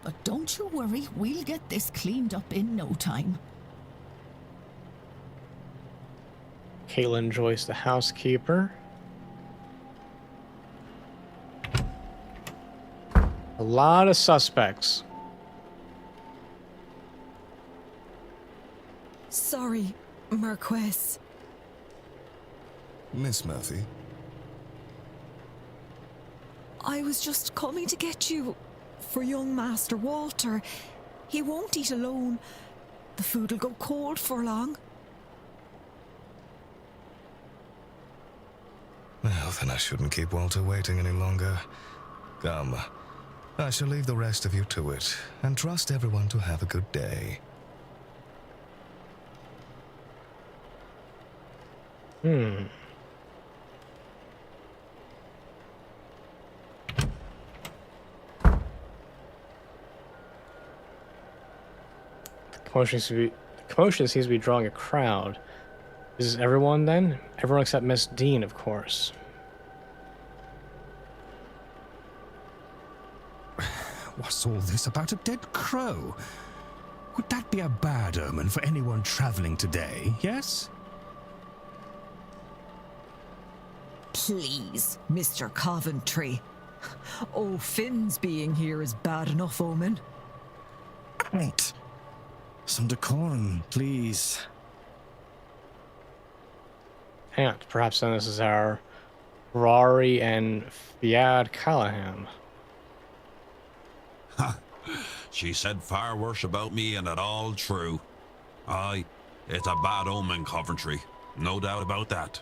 But don't you worry, we'll get this cleaned up in no time. Caitlin Joyce, the housekeeper. A lot of suspects. Sorry, Marquess. Miss Murphy? I was just coming to get you for young Master Walter. He won't eat alone. The food'll go cold for long. Well, then I shouldn't keep Walter waiting any longer. Come, I shall leave the rest of you to it, and trust everyone to have a good day. Commotion seems to be drawing a crowd. Is this everyone then? Everyone except Miss Dean, of course. What's all this about a dead crow? Would that be a bad omen for anyone traveling today, yes? Please, Mr. Coventry. Oh, Finn's being here is bad enough omen. Right. Some decorum, please. Hang on, perhaps then this is our Rory and Fiad Callahan. Ha! She said far worse about me, and it all true. Aye, it's a bad omen, Coventry. No doubt about that.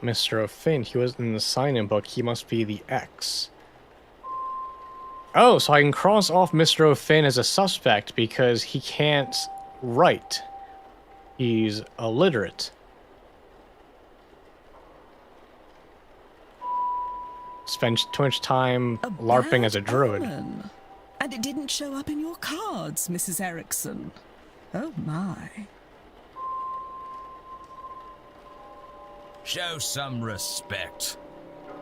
Mr. O'Finn, he was in the sign-in book. He must be the X. Oh, so I can cross off Mr. O'Finn as a suspect because he can't write. He's illiterate. Spent too much time LARPing as a druid. Omen. And it didn't show up in your cards, Mrs. Erickson. Oh my. Show some respect.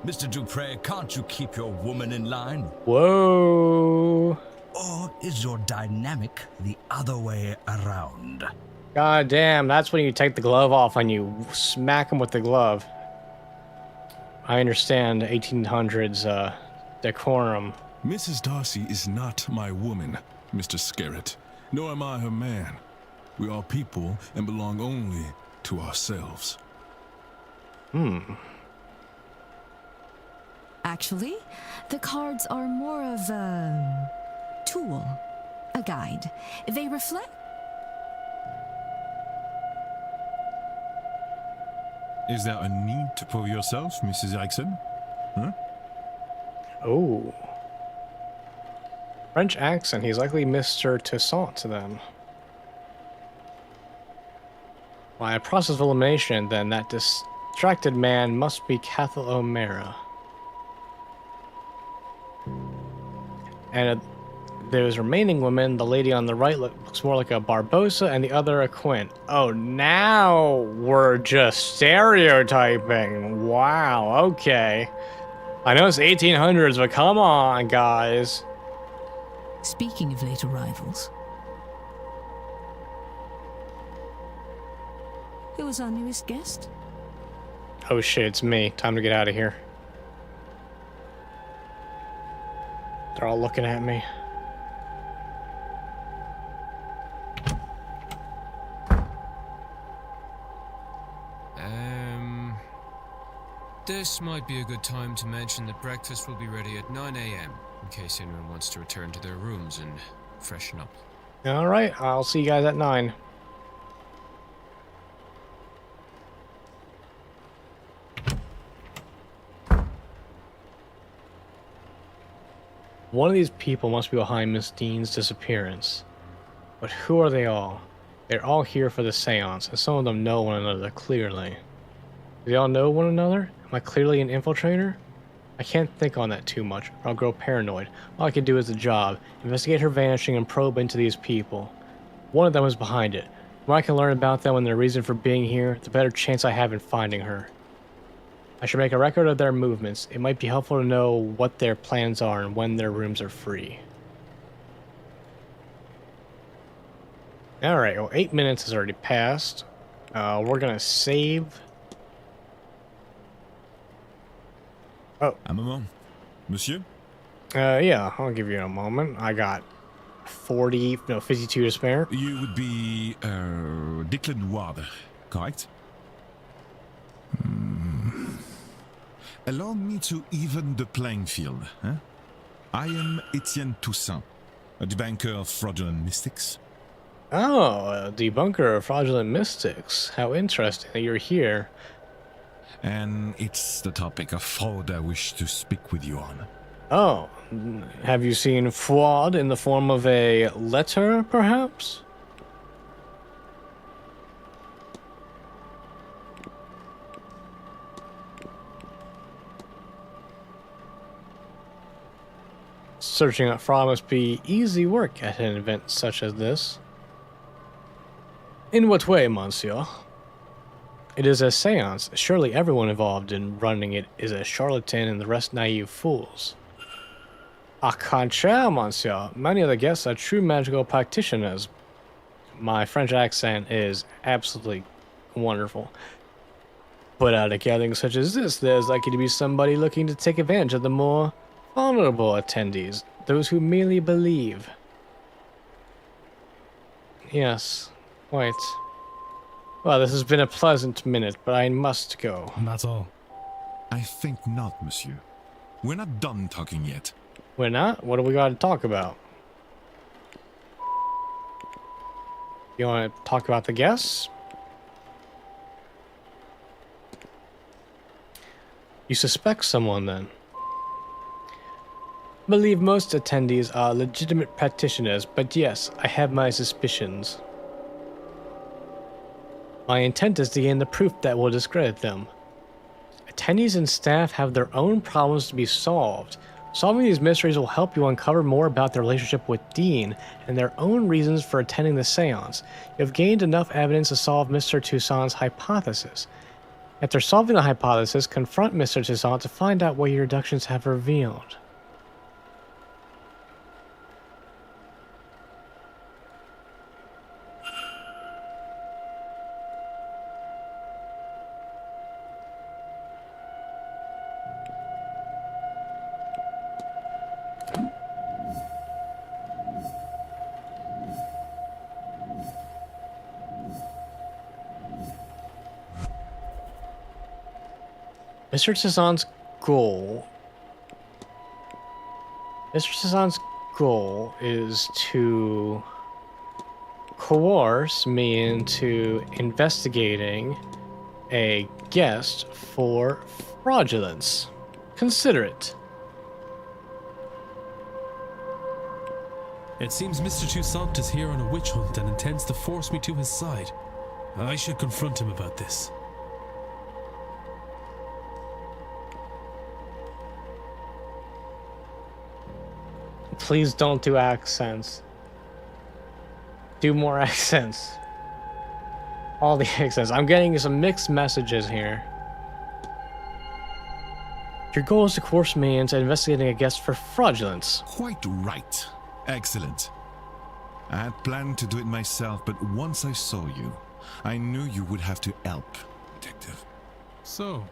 Mr. Dupre, can't you keep your woman in line? Whoa. Or is your dynamic the other way around? God damn, that's when you take the glove off and you smack him with the glove. I understand 1800s decorum. Mrs. Darcy is not my woman, Mr. Scarrett, nor am I her man. We are people and belong only to ourselves. Actually, the cards are more of a tool, a guide. They reflect. Is there a need to prove yourself, Mrs. Erickson? Huh? Oh. French accent. He's likely Mr. Toussaint to them. By a process of elimination, then, that distracted man must be Cathal O'Mara. And those remaining women, the lady on the right looks more like a Barbosa and the other a Quint. Oh, now we're just stereotyping. Wow, okay. I know it's 1800s, but come on, guys. Speaking of late arrivals, Who was our newest guest? Oh shit, it's me. Time to get out of here. They're all looking at me. This might be a good time to mention that breakfast will be ready at 9 a.m. in case anyone wants to return to their rooms and freshen up. Alright, I'll see you guys at 9. One of these people must be behind Miss Dean's disappearance. But who are they all? They're all here for the seance, and some of them know one another clearly. Do they all know one another? Am I clearly an infiltrator? I can't think on that too much, or I'll grow paranoid. All I can do is the job, investigate her vanishing and probe into these people. One of them is behind it. The more I can learn about them and their reason for being here, the better chance I have in finding her. I should make a record of their movements. It might be helpful to know what their plans are and when their rooms are free. Alright, well 8 minutes has already passed. We're gonna save. Oh. Un moment. Monsieur? Yeah, I'll give you a moment. I got 52 to spare. You would be, Declan Ward, correct? Allow me to even the playing field, huh? I am Etienne Toussaint, a debunker of fraudulent mystics. Oh, a debunker of fraudulent mystics. How interesting that you're here. And it's the topic of fraud I wish to speak with you on. Oh, have you seen fraud in the form of a letter, perhaps? Searching out fraud must be easy work at an event such as this. In what way, monsieur? It is a seance. Surely everyone involved in running it is a charlatan and the rest naive fools. Au contraire, monsieur. Many of the guests are true magical practitioners. My French accent is absolutely wonderful. But at a gathering such as this, there's likely to be somebody looking to take advantage of the more vulnerable attendees, those who merely believe. Yes, quite. Well, this has been a pleasant minute, but I must go. That's all. I think not, monsieur. We're not done talking yet. We're not? What do we got to talk about? You want to talk about the guests? You suspect someone, then? I believe most attendees are legitimate practitioners, but yes, I have my suspicions. My intent is to gain the proof that will discredit them. Attendees and staff have their own problems to be solved. Solving these mysteries will help you uncover more about their relationship with Dean and their own reasons for attending the seance. You have gained enough evidence to solve Mr. Toussaint's hypothesis. After solving the hypothesis, confront Mr. Toussaint to find out what your deductions have revealed. Mr. Cezanne's goal. Mr. Cezanne's goal is to coerce me into investigating a guest for fraudulence. Consider it. It seems Mr. Toussaint is here on a witch hunt and intends to force me to his side. I should confront him about this. Please don't do accents. Do more accents. All the accents. I'm getting some mixed messages here. Your goal is to coerce me into investigating a guest for fraudulence. Quite right. Excellent. I had planned to do it myself, but once I saw you, I knew you would have to help, Detective. So,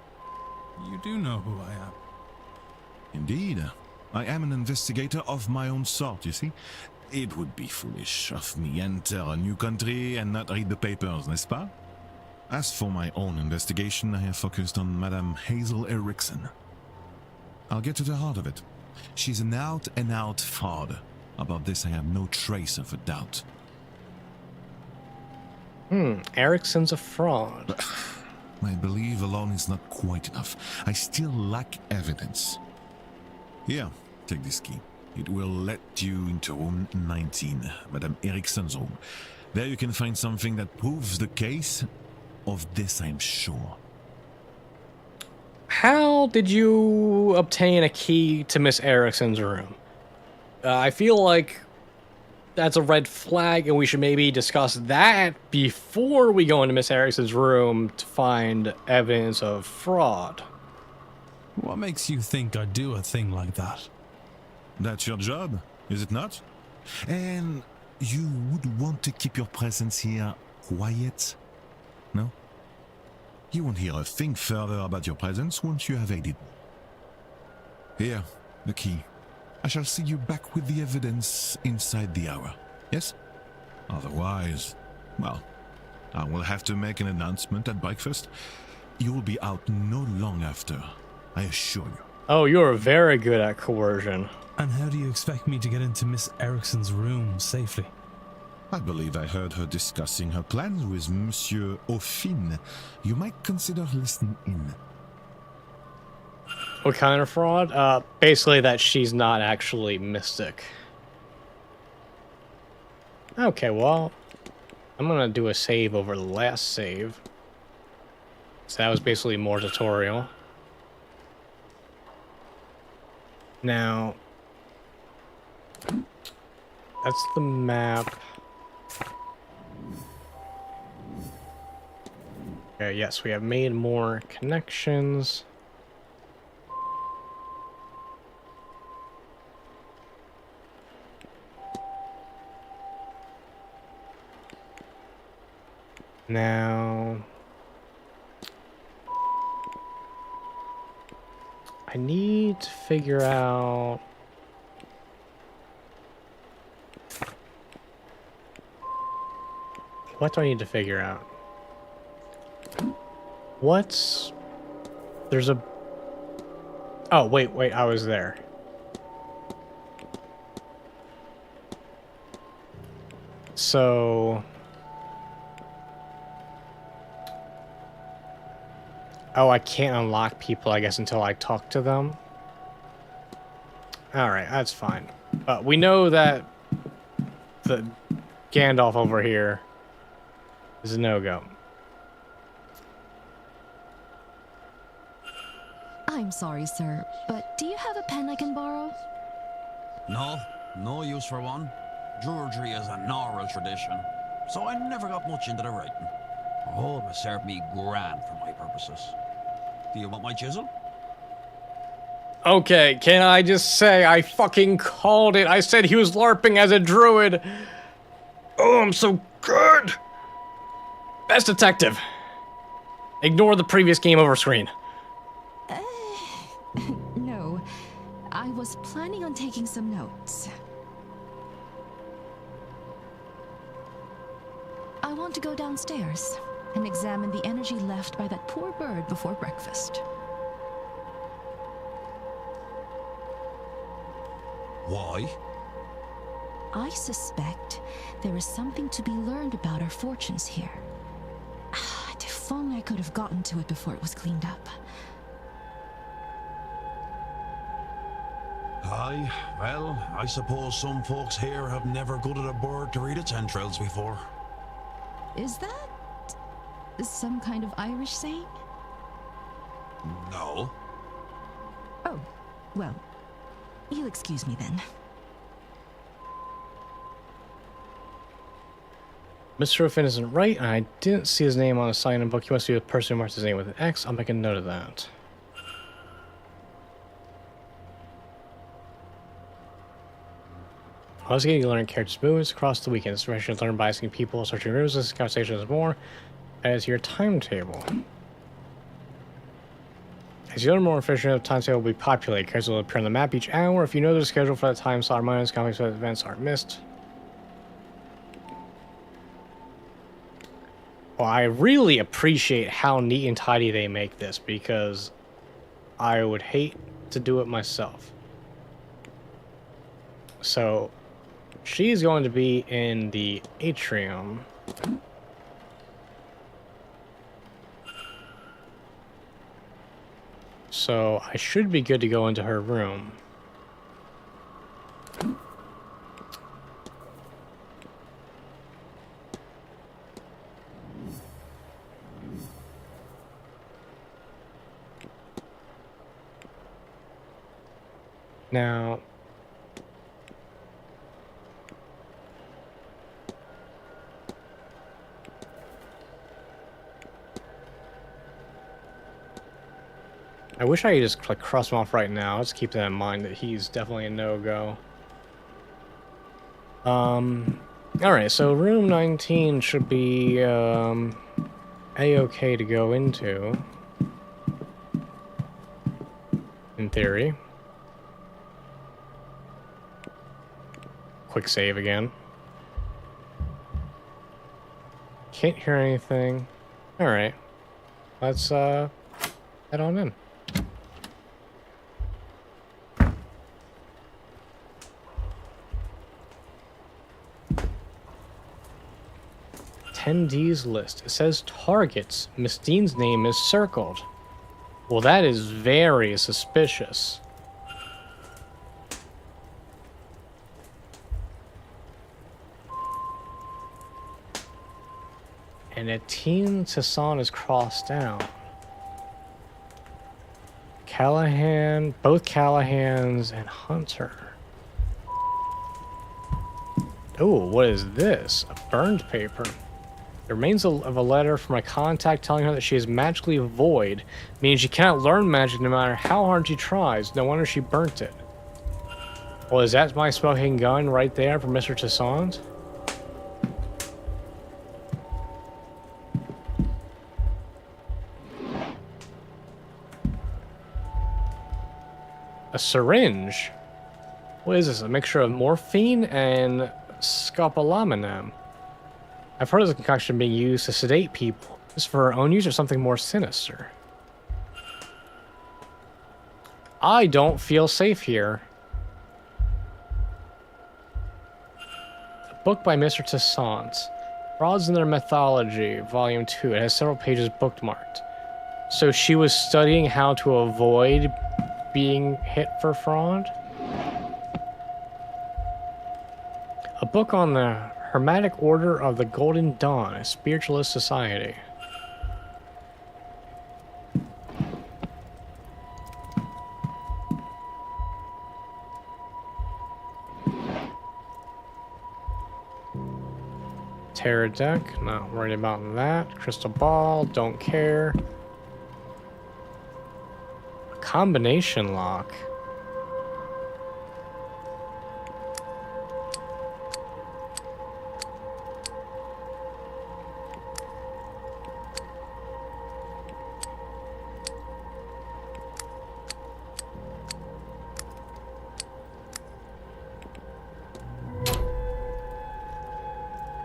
you do know who I am? Indeed. I am an investigator of my own sort, you see. It would be foolish of me enter a new country and not read the papers, n'est-ce pas? As for my own investigation, I have focused on Madame Hazel Erickson. I'll get to the heart of it. She's an out-and-out fraud. About this, I have no trace of a doubt. Erickson's a fraud. My belief alone is not quite enough. I still lack evidence. Here, take this key. It will let you into room 19, Madame Erickson's room. There you can find something that proves the case. Of this, I'm sure. How did you obtain a key to Miss Erickson's room? I feel like that's a red flag, and we should maybe discuss that before we go into Miss Erickson's room to find evidence of fraud. What makes you think I'd do a thing like that? That's your job, is it not? And you would want to keep your presence here quiet? No? You won't hear a thing further about your presence once you have aided me. Here, the key. I shall see you back with the evidence inside the hour, yes? Otherwise, well, I will have to make an announcement at breakfast. You will be out no long after, I assure you. Oh, you're very good at coercion. And how do you expect me to get into Miss Erickson's room safely? I believe I heard her discussing her plans with Monsieur Aufin. You might consider listening in. What kind of fraud? Basically that she's not actually mystic. Okay, well, I'm gonna do a save over the last save. So that was basically more tutorial. Now, that's the map. Okay, yes, we have made more connections. Now, I need to figure out what do I need to figure out? There's a... Oh, wait, I was there. So... Oh, I can't unlock people, I guess, until I talk to them. Alright, that's fine. We know that the Gandalf over here is a no-go. I'm sorry, sir, but do you have a pen I can borrow? No use for one. Druidry is an oral tradition, so I never got much into the writing. Oh, it served me grand for my purposes. Do you want my chisel? Okay, can I just say I fucking called it? I said he was LARPing as a druid. Oh, I'm so good. Best detective. Ignore the previous game over screen. No, I was planning on taking some notes. I want to go downstairs and examine the energy left by that poor bird before breakfast. Why? I suspect there is something to be learned about our fortunes here. If only I could have gotten to it before it was cleaned up. Aye, well, I suppose some folks here have never gutted a bird to read its entrails before. Is that some kind of Irish saying? No. Oh, well, you'll excuse me then. Mr. Ruffin isn't right, and I didn't see his name on a sign-in book. He must be the person who marked his name with an X. I'll make a note of that. I was getting to learn characters' moves across the weekend. This information is learned by asking people, searching rooms, listening to conversations, and more. As your timetable. As you learn more information, the timetable will be populated. Characters will appear on the map each hour. If you know their schedule for that time slot, reminders, comics, events aren't missed. Well, I really appreciate how neat and tidy they make this, because I would hate to do it myself. So, she's going to be in the atrium. So, I should be good to go into her room. Now, I wish I could just like cross him off right now. Let's keep that in mind that he's definitely a no-go. Alright, so room 19 should be A-okay to go into. In theory. Quick save again. Can't hear anything. Alright. Let's head on in. Attendees list. It says targets. Miss Dean's name is circled. Well, that is very suspicious. And Etienne Tasson is crossed out. Callahan, both Callahans, and Hunter. Oh, what is this? A burned paper. The remains of a letter from a contact telling her that she is magically void, meaning she cannot learn magic no matter how hard she tries. No wonder she burnt it. Well, is that my smoking gun right there from Mr. Tasson's? A syringe? What is this? A mixture of morphine and scopolamine? I've heard of the concoction being used to sedate people. Is this for her own use or something more sinister? I don't feel safe here. A book by Mr. Tassant. Frauds in Their Mythology, Volume 2. It has several pages bookmarked. So she was studying how to avoid being hit for fraud? A book on the Hermetic Order of the Golden Dawn, a spiritualist society. Tarot deck, not worried about that. Crystal ball, don't care. A combination lock.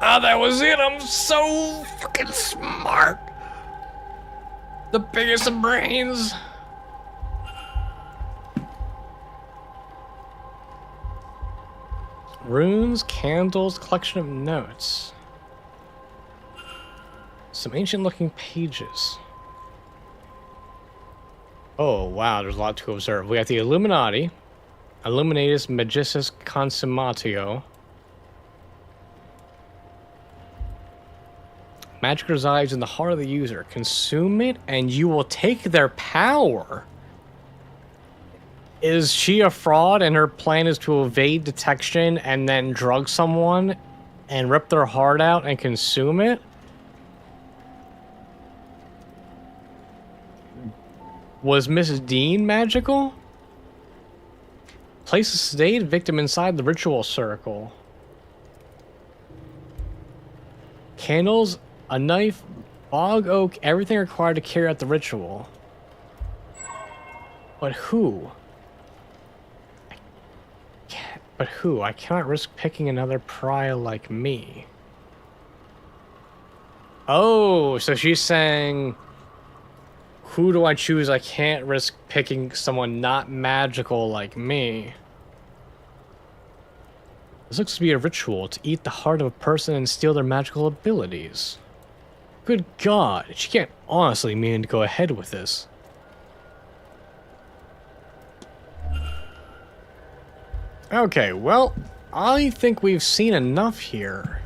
Ah, that was it. I'm so fucking smart. The biggest of brains. Runes, candles, collection of notes. Some ancient looking pages. Oh, wow, there's a lot to observe. We have the Illuminati, Illuminatus Magicis Consumatio. Magic resides in the heart of the user. Consume it and you will take their power. Is she a fraud and her plan is to evade detection and then drug someone and rip their heart out and consume it? Was Mrs. Dean magical? Place a sedated victim inside the ritual circle. Candles, a knife, bog oak, everything required to carry out the ritual. But who? But who? I cannot risk picking another pariah like me. Oh, so she's saying, who do I choose? I can't risk picking someone not magical like me. This looks to be a ritual to eat the heart of a person and steal their magical abilities. Good God, she can't honestly mean to go ahead with this. Okay, well, I think we've seen enough here.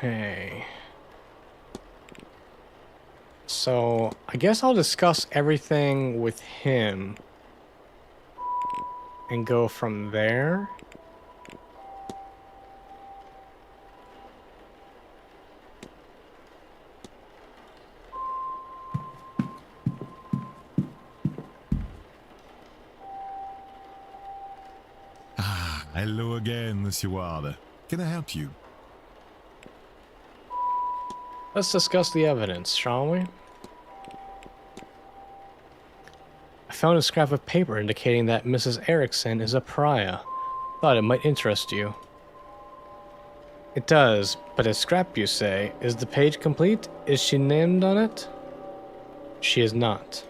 Okay. So, I guess I'll discuss everything with him and go from there. Ah, hello again, Monsieur Ward. Can I help you? Let's discuss the evidence, shall we? I found a scrap of paper indicating that Mrs. Erickson is a pariah. Thought it might interest you. It does, but a scrap, you say. Is the page complete? Is she named on it? She is not.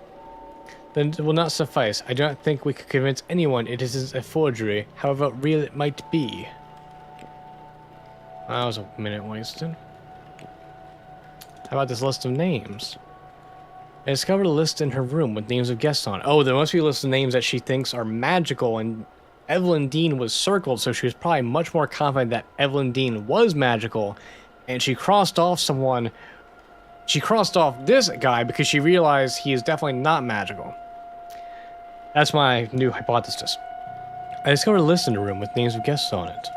Then it will not suffice. I do not think we could convince anyone it is a forgery, however real it might be. That was a minute wasted. How about this list of names? I discovered a list in her room with names of guests on it. Oh, there must be a list of names that she thinks are magical, and Evelyn Dean was circled, so she was probably much more confident that Evelyn Dean was magical, and she crossed off someone. She crossed off this guy because she realized he is definitely not magical. That's my new hypothesis. I discovered a list in the room with names of guests on it.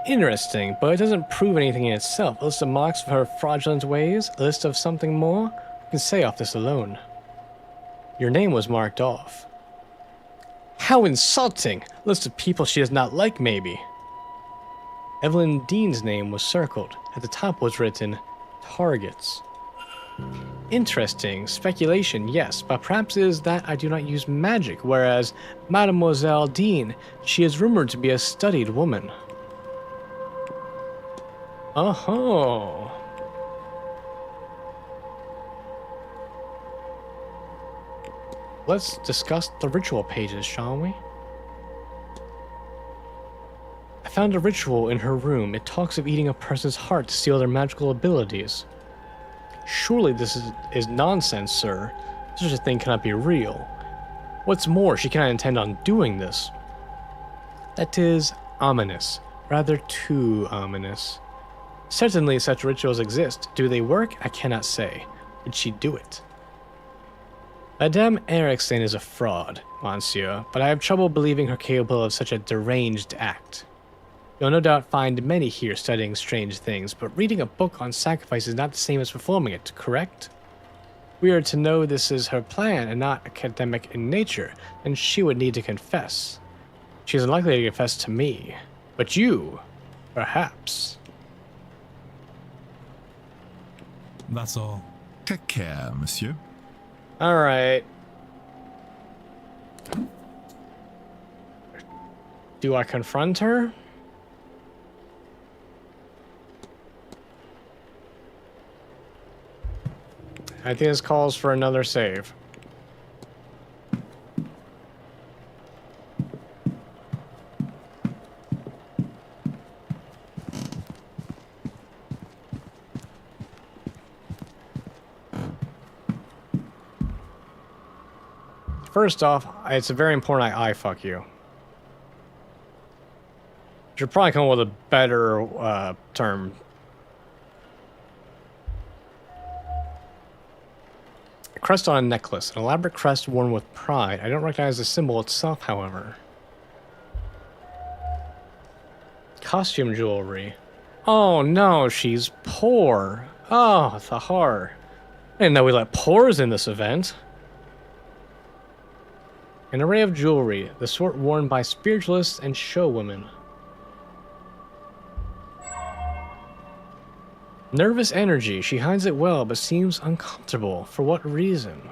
Interesting, but it doesn't prove anything in itself. A list of marks of her fraudulent ways? A list of something more? You can say off this alone. Your name was marked off. How insulting! A list of people she does not like, maybe. Evelyn Dean's name was circled. At the top was written, targets. Interesting. Speculation, yes, but perhaps it is that I do not use magic, whereas Mademoiselle Dean, she is rumored to be a studied woman. Oh-ho. Let's discuss the ritual pages, shall we? I found a ritual in her room. It talks of eating a person's heart to steal their magical abilities. Surely this is nonsense, sir. Such a thing cannot be real. What's more, she cannot intend on doing this. That is ominous. Rather too ominous. Certainly such rituals exist. Do they work? I cannot say. Did she do it? Madame Erickson is a fraud, monsieur, but I have trouble believing her capable of such a deranged act. You'll no doubt find many here studying strange things, but reading a book on sacrifice is not the same as performing it, correct? We are to know this is her plan and not academic in nature, then she would need to confess. She's unlikely to confess to me. But you, perhaps. That's all. Take care, monsieur. Alright. Do I confront her? I think this calls for another save. First off, it's very important I fuck you. Should probably come up with a better term. A crest on a necklace. An elaborate crest worn with pride. I don't recognize the symbol itself, however. Costume jewelry. Oh no, she's poor. Oh, the heart. I didn't know we let poors in this event. An array of jewelry, the sort worn by spiritualists and showwomen. Nervous energy. She hides it well, but seems uncomfortable. For what reason?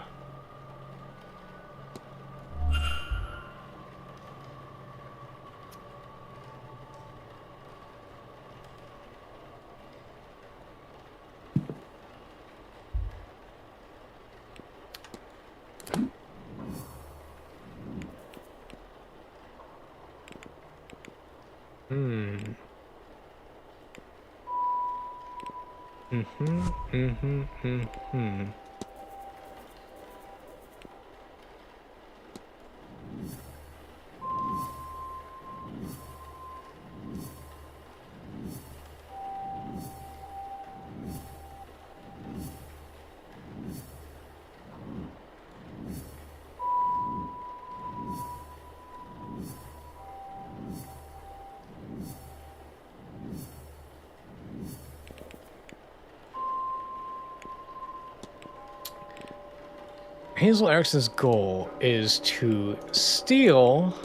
Hazel Erickson's goal is to steal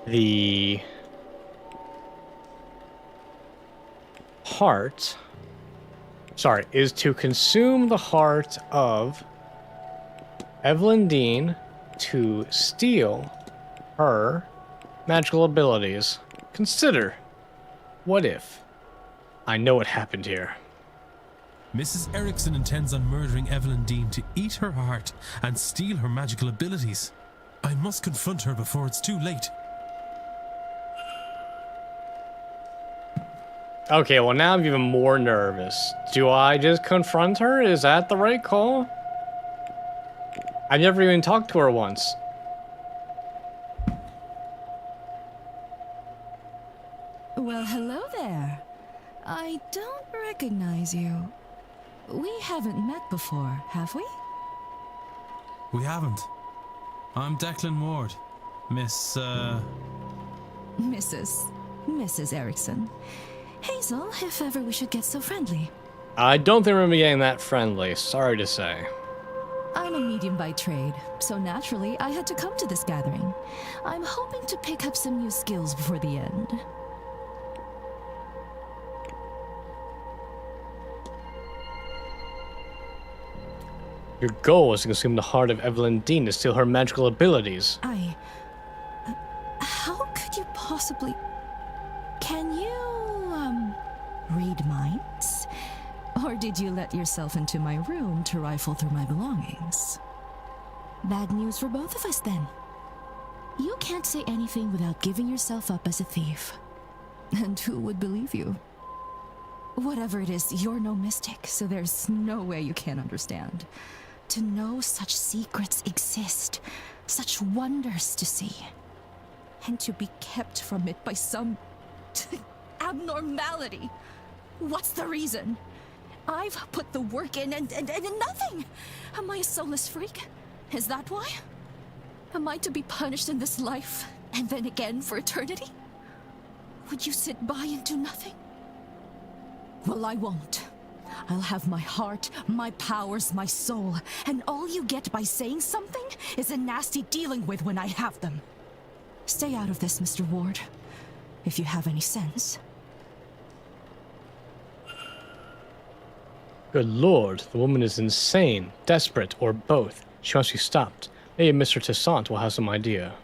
the heart. Sorry, is to consume the heart of Evelyn Dean to steal her magical abilities. Consider, what if I know what happened here? Mrs. Erickson intends on murdering Evelyn Dean to eat her heart and steal her magical abilities. I must confront her before it's too late. Okay, well now I'm even more nervous. Do I just confront her? Is that the right call? I've never even talked to her once. Well, hello there. I don't recognize you. We haven't met before, have we? We haven't. I'm Declan Ward. Mrs. Erickson. Hazel, if ever we should get so friendly. I don't think we're gonna be getting that friendly, sorry to say. I'm a medium by trade, so naturally I had to come to this gathering. I'm hoping to pick up some new skills before the end. Your goal is to consume the heart of Evelyn Dean to steal her magical abilities. How could you possibly... Can you, read minds? Or did you let yourself into my room to rifle through my belongings? Bad news for both of us, then. You can't say anything without giving yourself up as a thief. And who would believe you? Whatever it is, you're no mystic, so there's no way you can't understand. To know such secrets exist, such wonders to see, and to be kept from it by some abnormality. What's the reason? I've put the work in and nothing. Am I a soulless freak? Is that why? Am I to be punished in this life and then again for eternity? Would you sit by and do nothing? Well, I won't. I'll have my heart, my powers, my soul, and all you get by saying something is a nasty dealing with when I have them. Stay out of this, Mr. Ward, if you have any sense. Good lord, the woman is insane, desperate, or both. She must be stopped. Maybe Mr. Toussaint will have some idea.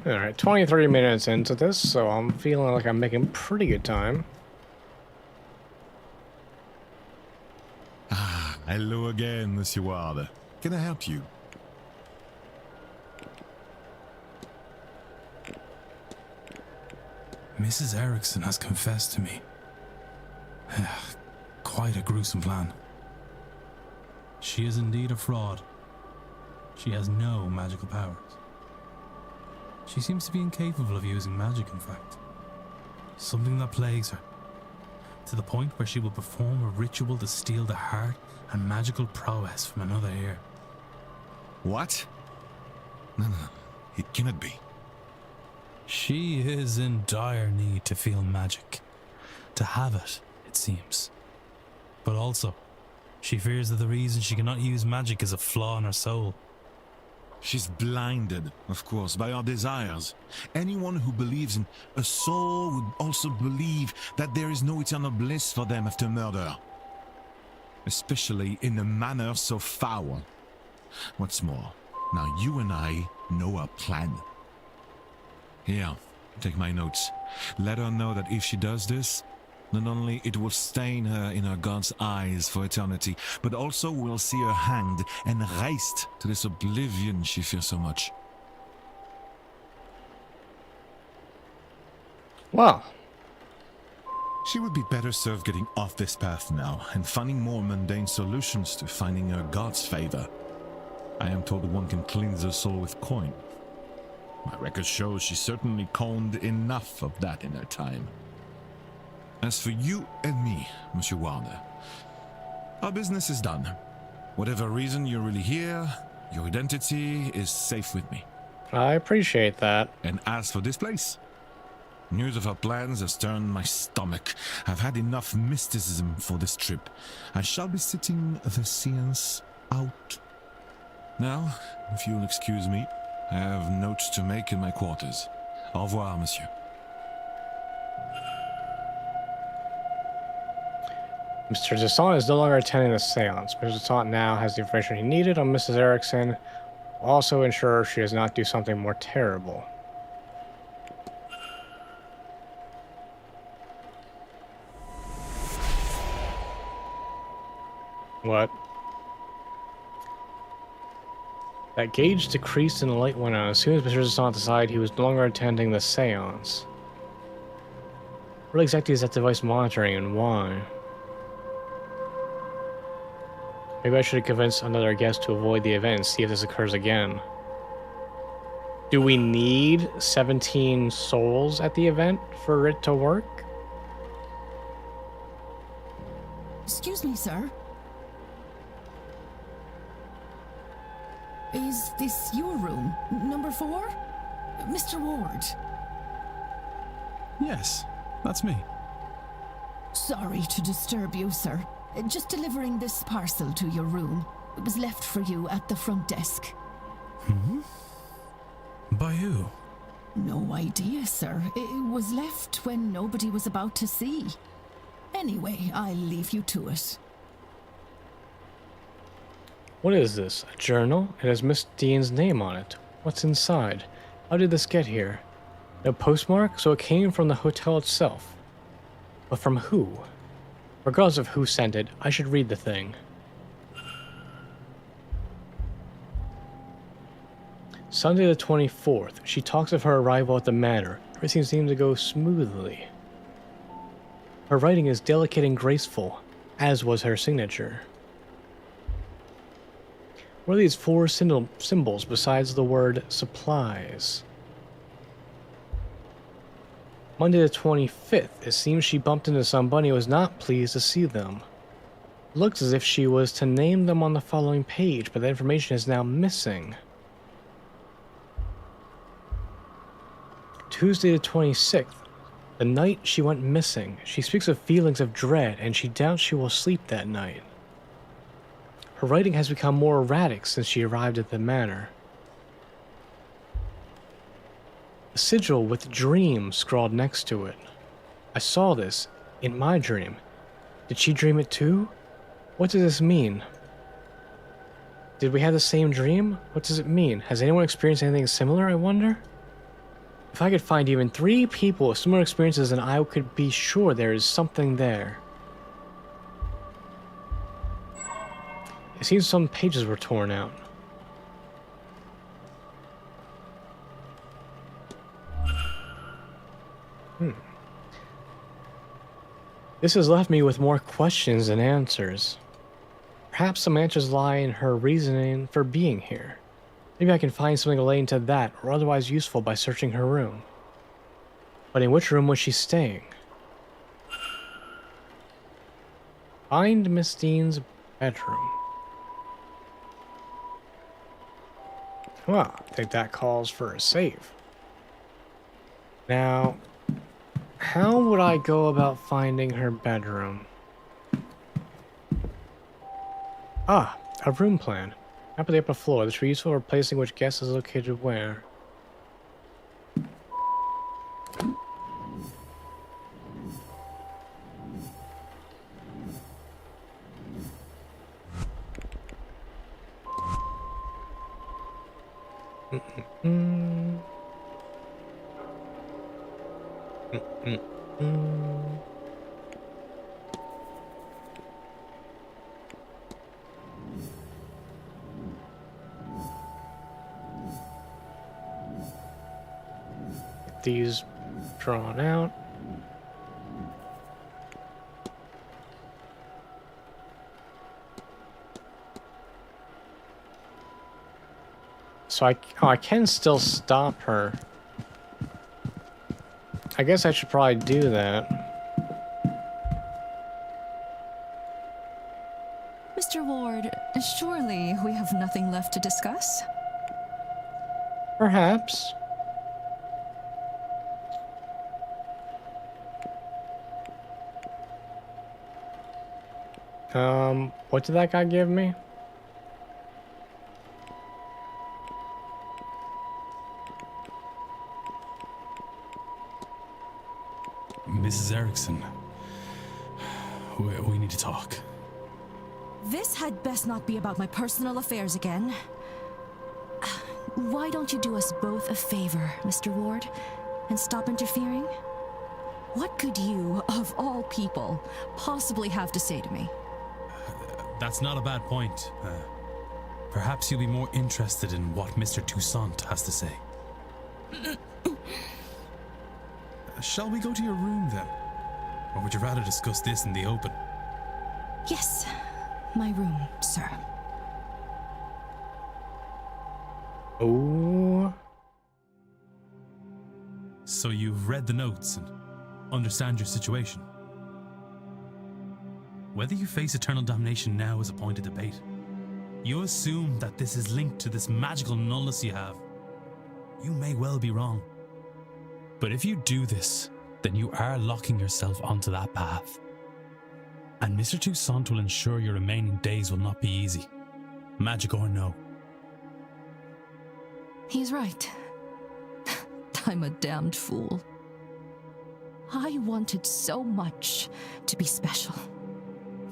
Alright, 23 minutes into this, so I'm feeling like I'm making pretty good time. Ah, hello again, Monsieur Ward. Can I help you? Mrs. Erickson has confessed to me. Quite a gruesome plan. She is indeed a fraud. She has no magical powers. She seems to be incapable of using magic, in fact. Something that plagues her, to the point where she will perform a ritual to steal the heart and magical prowess from another here. What? No, it cannot be. She is in dire need to feel magic. To have it, it seems. But also, she fears that the reason she cannot use magic is a flaw in her soul. She's blinded, of course, by our desires. Anyone who believes in a soul would also believe that there is no eternal bliss for them after murder. Especially in a manner so foul. What's more, now you and I know our plan. Here, take my notes. Let her know that if she does this, not only it will stain her in her God's eyes for eternity, but also we'll see her hanged and raised to this oblivion she fears so much. Wow. She would be better served getting off this path now and finding more mundane solutions to finding her God's favor. I am told one can cleanse her soul with coin. My record shows she certainly coined enough of that in her time. As for you and me, Monsieur Warner, our business is done. Whatever reason you're really here, your identity is safe with me. I appreciate that. And as for this place, news of our plans has turned my stomach. I've had enough mysticism for this trip. I shall be sitting the Seance out. Now, if you'll excuse me, I have notes to make in my quarters. Au revoir, monsieur. Mr. Toussaint is no longer attending the seance. Mr. Toussaint now has the information he needed on Mrs. Erickson. Will also ensure she does not do something more terrible. What? That gauge decreased and the light went on as soon as Mr. Toussaint decided he was no longer attending the seance. What exactly is that device monitoring and why? Maybe I should convince another guest to avoid the event and see if this occurs again. Do we need 17 souls at the event for it to work? Excuse me, sir. Is this your room? Number 4? Mr. Ward? Yes, that's me. Sorry to disturb you, sir. Just delivering this parcel to your room. It was left for you at the front desk. Hmm? By who? No idea, sir. It was left when nobody was about to see. Anyway, I'll leave you to it. What is this? A journal? It has Miss Dean's name on it. What's inside? How did this get here? No postmark, so it came from the hotel itself. But from who? Regardless of who sent it, I should read the thing. Sunday the 24th. She talks of her arrival at the Manor. Everything seems to go smoothly. Her writing is delicate and graceful, as was her signature. What are these 4 symbols besides the word supplies? Monday the 25th. It seems she bumped into somebody and was not pleased to see them. It looks as if she was to name them on the following page, but the information is now missing. Tuesday the 26th. The night she went missing, she speaks of feelings of dread and she doubts she will sleep that night. Her writing has become more erratic since she arrived at the manor. A sigil with dream scrawled next to it. I saw this in my dream. Did she dream it too? What does this mean? Did we have the same dream? What does it mean? Has anyone experienced anything similar, I wonder? If I could find even 3 people with similar experiences, then I could be sure there is something there. It seems some pages were torn out. This has left me with more questions than answers. Perhaps some answers lie in her reasoning for being here. Maybe I can find something relating to that or otherwise useful by searching her room. But in which room was she staying? Find Miss Dean's bedroom. Well, I think that calls for a save. Now, how would I go about finding her bedroom? Ah, a room plan. Map of the upper floor. This will be useful for placing which guest is located where. Get these drawn out. So I can still stop her. I guess I should probably do that. Mr. Ward, surely we have nothing left to discuss? Perhaps. What did that guy give me? Mrs. Erickson, we need to talk. This had best not be about my personal affairs again. Why don't you do us both a favor, Mr. Ward, and stop interfering? What could you, of all people, possibly have to say to me? That's not a bad point. Perhaps you'll be more interested in what Mr. Toussaint has to say. Shall we go to your room then? Or would you rather discuss this in the open? Yes, my room, sir. Oh. So you've read the notes and understand your situation. Whether you face eternal damnation now is a point of debate. You assume that this is linked to this magical nullness you have. You may well be wrong. But if you do this, then you are locking yourself onto that path. And Mr. Toussaint will ensure your remaining days will not be easy. Magic or no. He's right. I'm a damned fool. I wanted so much to be special.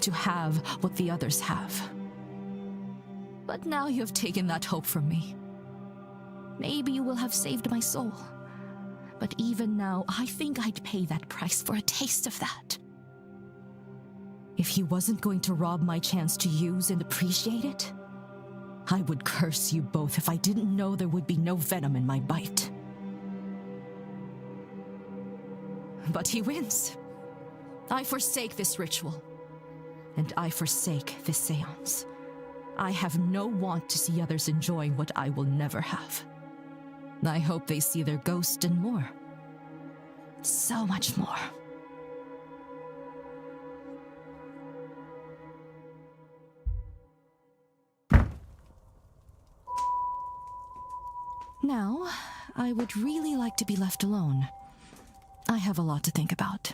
To have what the others have. But now you have taken that hope from me. Maybe you will have saved my soul. But even now, I think I'd pay that price for a taste of that. If he wasn't going to rob my chance to use and appreciate it, I would curse you both if I didn't know there would be no venom in my bite. But he wins. I forsake this ritual. And I forsake this seance. I have no want to see others enjoying what I will never have. I hope they see their ghost and more. So much more. Now, I would really like to be left alone. I have a lot to think about.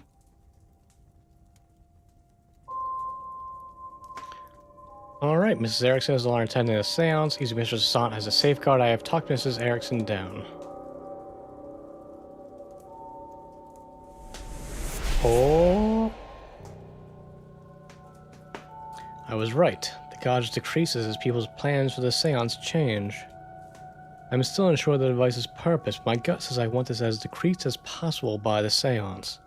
Alright, Mrs. Erickson is allowed attending a seance. Using Mr. Seance as a safeguard, I have talked Mrs. Erickson down. Oh. I was right. The gods decreases as people's plans for the seance change. I'm still unsure of the device's purpose, but my gut says I want this as decreased as possible by the seance.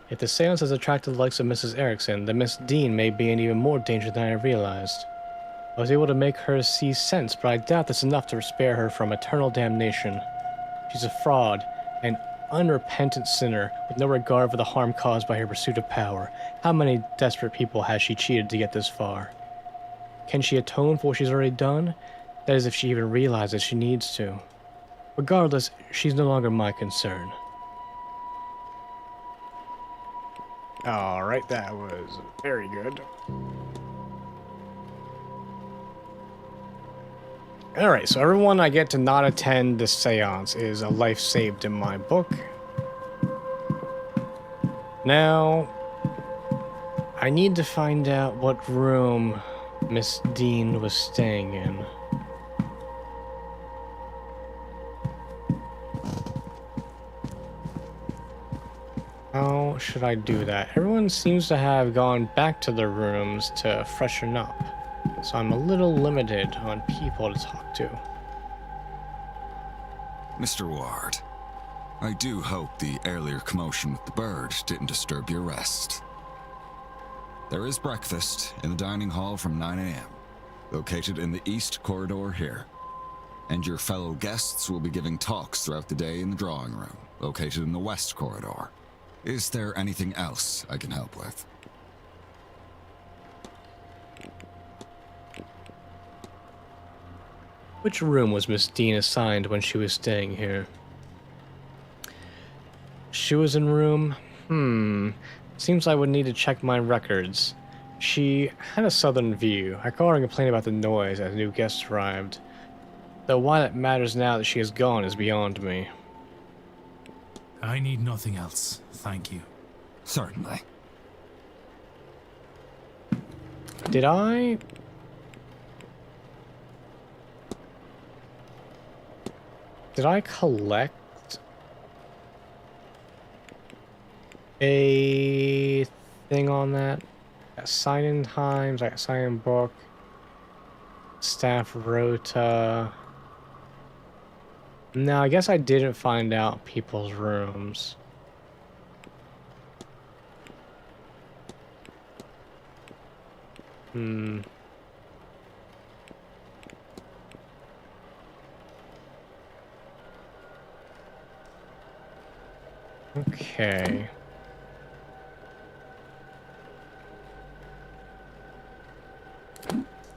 If the seance has attracted the likes of Mrs. Erickson, then Miss Dean may be in even more danger than I realized. I was able to make her see sense, but I doubt that's enough to spare her from eternal damnation. She's a fraud, an unrepentant sinner, with no regard for the harm caused by her pursuit of power. How many desperate people has she cheated to get this far? Can she atone for what she's already done? That is, if she even realizes she needs to. Regardless, she's no longer my concern. Alright, that was very good. Alright, so everyone I get to not attend the seance is a life saved in my book. Now, I need to find out what room Miss Dean was staying in. How should I do that? Everyone seems to have gone back to their rooms to freshen up, so I'm a little limited on people to talk to. Mr. Ward, I do hope the earlier commotion with the bird didn't disturb your rest. There is breakfast in the dining hall from 9 a.m., located in the east corridor here. And your fellow guests will be giving talks throughout the day in the drawing room, located in the west corridor. Is there anything else I can help with? Which room was Miss Dean assigned when she was staying here? She was in room... Seems I would need to check my records. She had a southern view. I called her and complained about the noise as new guests arrived. Though why that matters now that she is gone is beyond me. I need nothing else, thank you. Certainly. Did I collect a thing on that? I got sign-in times, I got sign-in book, staff rota. No, I guess I didn't find out people's rooms. Okay.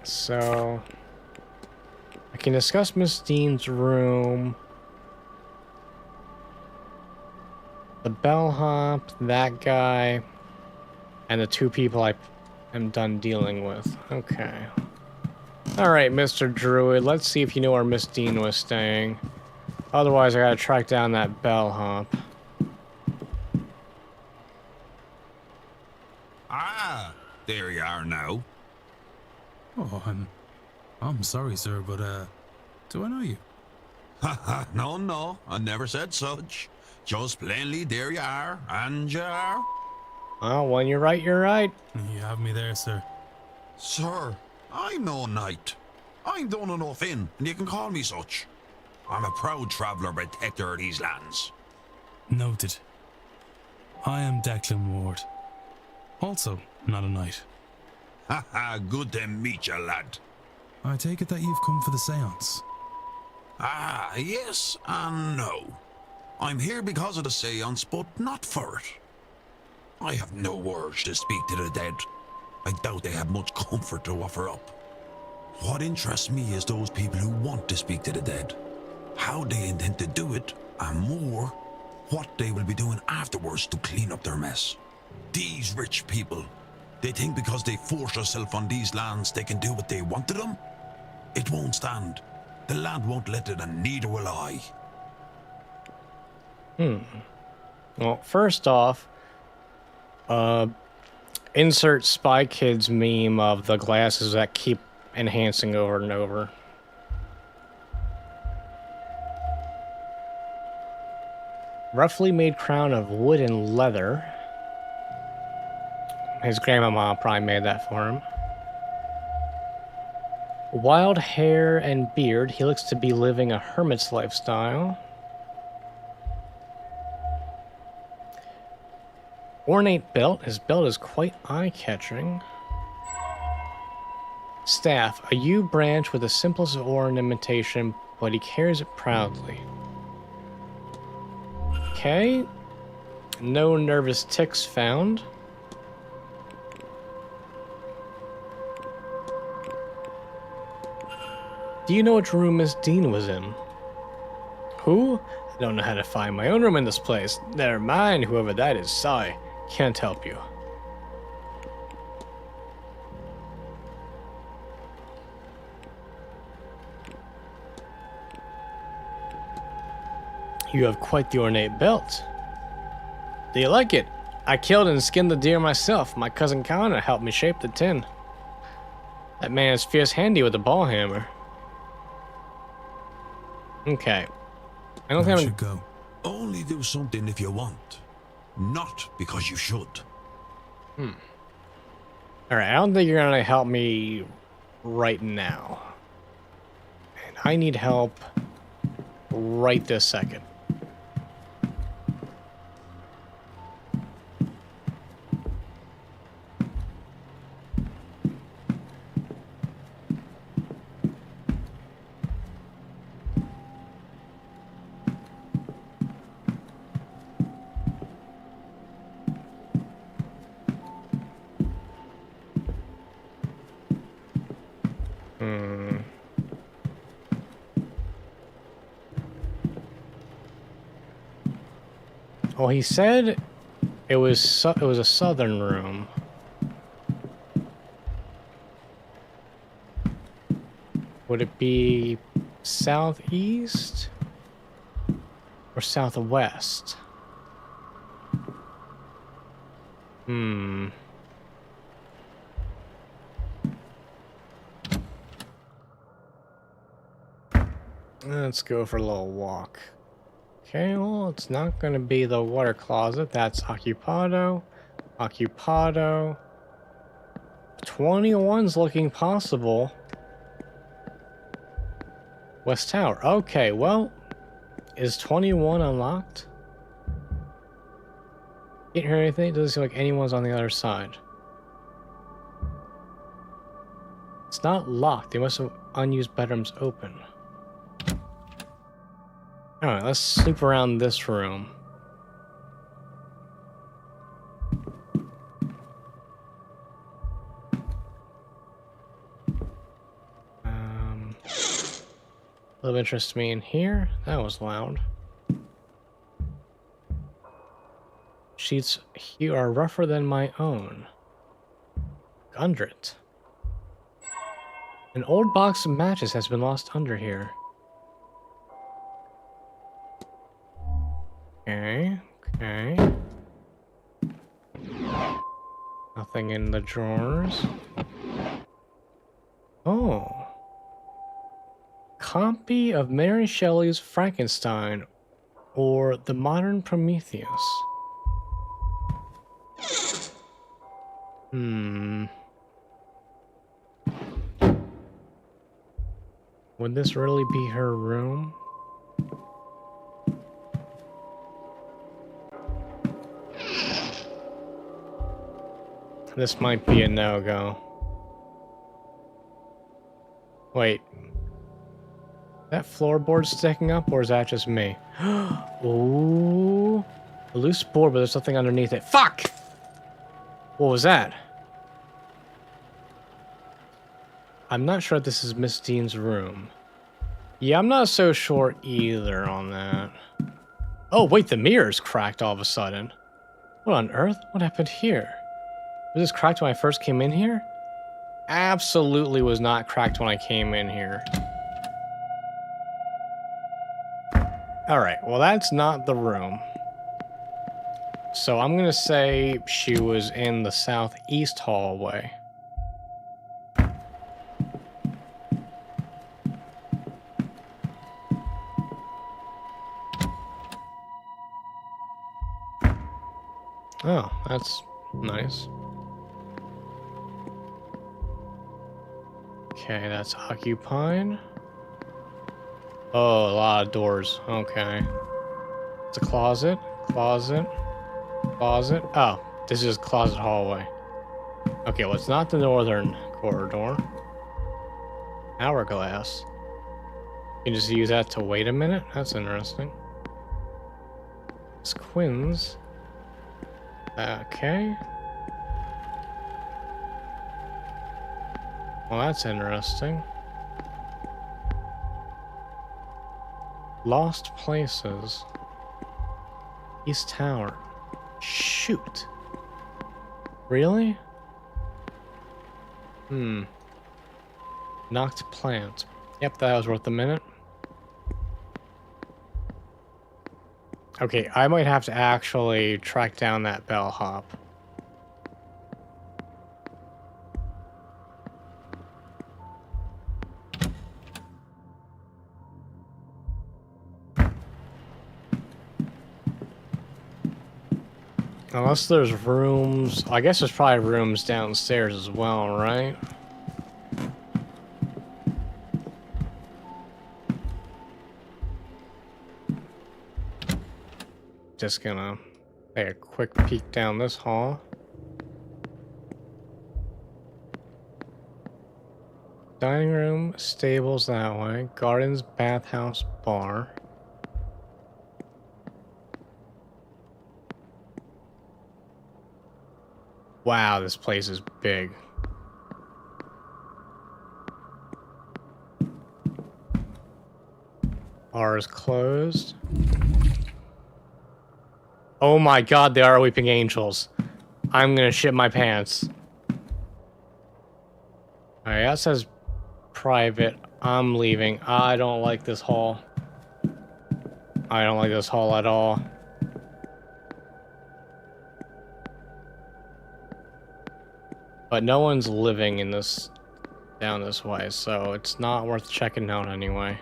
So I can discuss Miss Dean's room. The bellhop, that guy, and the two people I am done dealing with. Okay. Alright, Mr. Druid, let's see if you know where Miss Dean was staying. Otherwise, I gotta track down that bellhop. Ah, there you are now. Oh, I'm sorry, sir, but, do I know you? Ha no, I never said such. Just plainly, there you are, and you are. Oh, when you're right, you're right. You have me there, sir. Sir, I'm no knight. I'm done enough in, and you can call me such. I'm a proud traveller protector of these lands. Noted. I am Declan Ward. Also, not a knight. Good to meet you, lad. I take it that you've come for the seance. Ah, yes and no. I'm here because of the seance, but not for it. I have no urge to speak to the dead. I doubt they have much comfort to offer up. What interests me is those people who want to speak to the dead, how they intend to do it, and more, what they will be doing afterwards to clean up their mess. These rich people, they think because they force themselves on these lands they can do what they want to them? It won't stand. The land won't let it, and neither will I. Well, first off, insert Spy Kids meme of the glasses that keep enhancing over and over. Roughly made crown of wood and leather. His grandmama probably made that for him. Wild hair and beard. He looks to be living a hermit's lifestyle. Ornate belt. His belt is quite eye-catching. Staff. A yew branch with the simplest ornamentation, but he carries it proudly. Okay. No nervous ticks found. Do you know which room Miss Dean was in? Who? I don't know how to find my own room in this place. Never mind, whoever that is. Sorry. Can't help you. You have quite the ornate belt. Do you like it? I killed and skinned the deer myself. My cousin Connor helped me shape the tin. That man is fierce handy with a ball hammer. Okay. I don't think I'm... go. Only do something if you want. Not because you should. Alright, I don't think you're gonna help me right now. And I need help right this second. Well, he said it was a southern room. Would it be southeast or southwest? Let's go for a little walk. Okay, well, it's not going to be the water closet. That's occupado. Occupado. 21's looking possible. West Tower. Okay, well, is 21 unlocked? Can't hear anything. Doesn't seem like anyone's on the other side. It's not locked. They must have unused bedrooms open. Alright, let's snoop around this room. A little interest me in here. That was loud. Sheets here are rougher than my own. Gundrit. An old box of matches has been lost under here. Okay. Nothing in the drawers. Oh. Copy of Mary Shelley's Frankenstein or the Modern Prometheus. Would this really be her room? This might be a no-go. Wait. That floorboard sticking up, or is that just me? Ooh. A loose board, but there's something underneath it. Fuck! What was that? I'm not sure if this is Miss Dean's room. Yeah, I'm not so sure either on that. Oh, wait, the mirror's cracked all of a sudden. What on earth? What happened here? Was this cracked when I first came in here? absolutely was not cracked when I came in here. Alright, well that's not the room. So I'm gonna say she was in the southeast hallway. Oh, that's nice. Okay, that's occupied. Oh, a lot of doors. Okay. It's a closet. Closet. Closet. Oh, this is closet hallway. Okay, well, it's not the northern corridor. Hourglass. You can just use that to wait a minute? That's interesting. It's Quinn's. Okay. Well, that's interesting. Lost Places. East Tower. Shoot. Really? Knocked plant. Yep, that was worth a minute. Okay, I might have to actually track down that bellhop. Unless there's rooms... I guess there's probably rooms downstairs as well, right? Just gonna take a quick peek down this hall. Dining room, stables that way. Gardens, bathhouse, bar. Wow, this place is big. Bar is closed. Oh my god, they are weeping angels. I'm gonna shit my pants. Alright, that says private. I'm leaving. I don't like this hall. I don't like this hall at all. But no one's living in this... down this way, so it's not worth checking out anyway.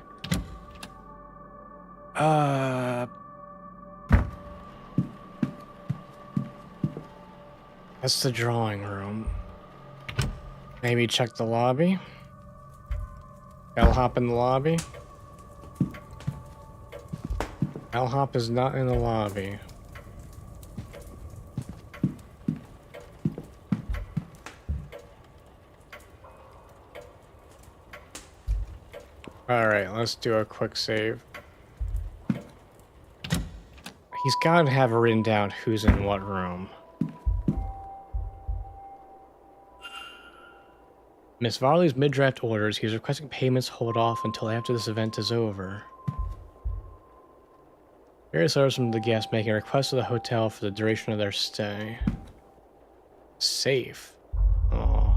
That's the drawing room. Maybe check the lobby. Bellhop in the lobby. Bellhop is not in the lobby. Alright, let's do a quick save. He's got to have written down who's in what room. Miss Varley's mid-draft orders. He's requesting payments hold off until after this event is over. Various letters from the guests making requests to the hotel for the duration of their stay. Safe. Oh.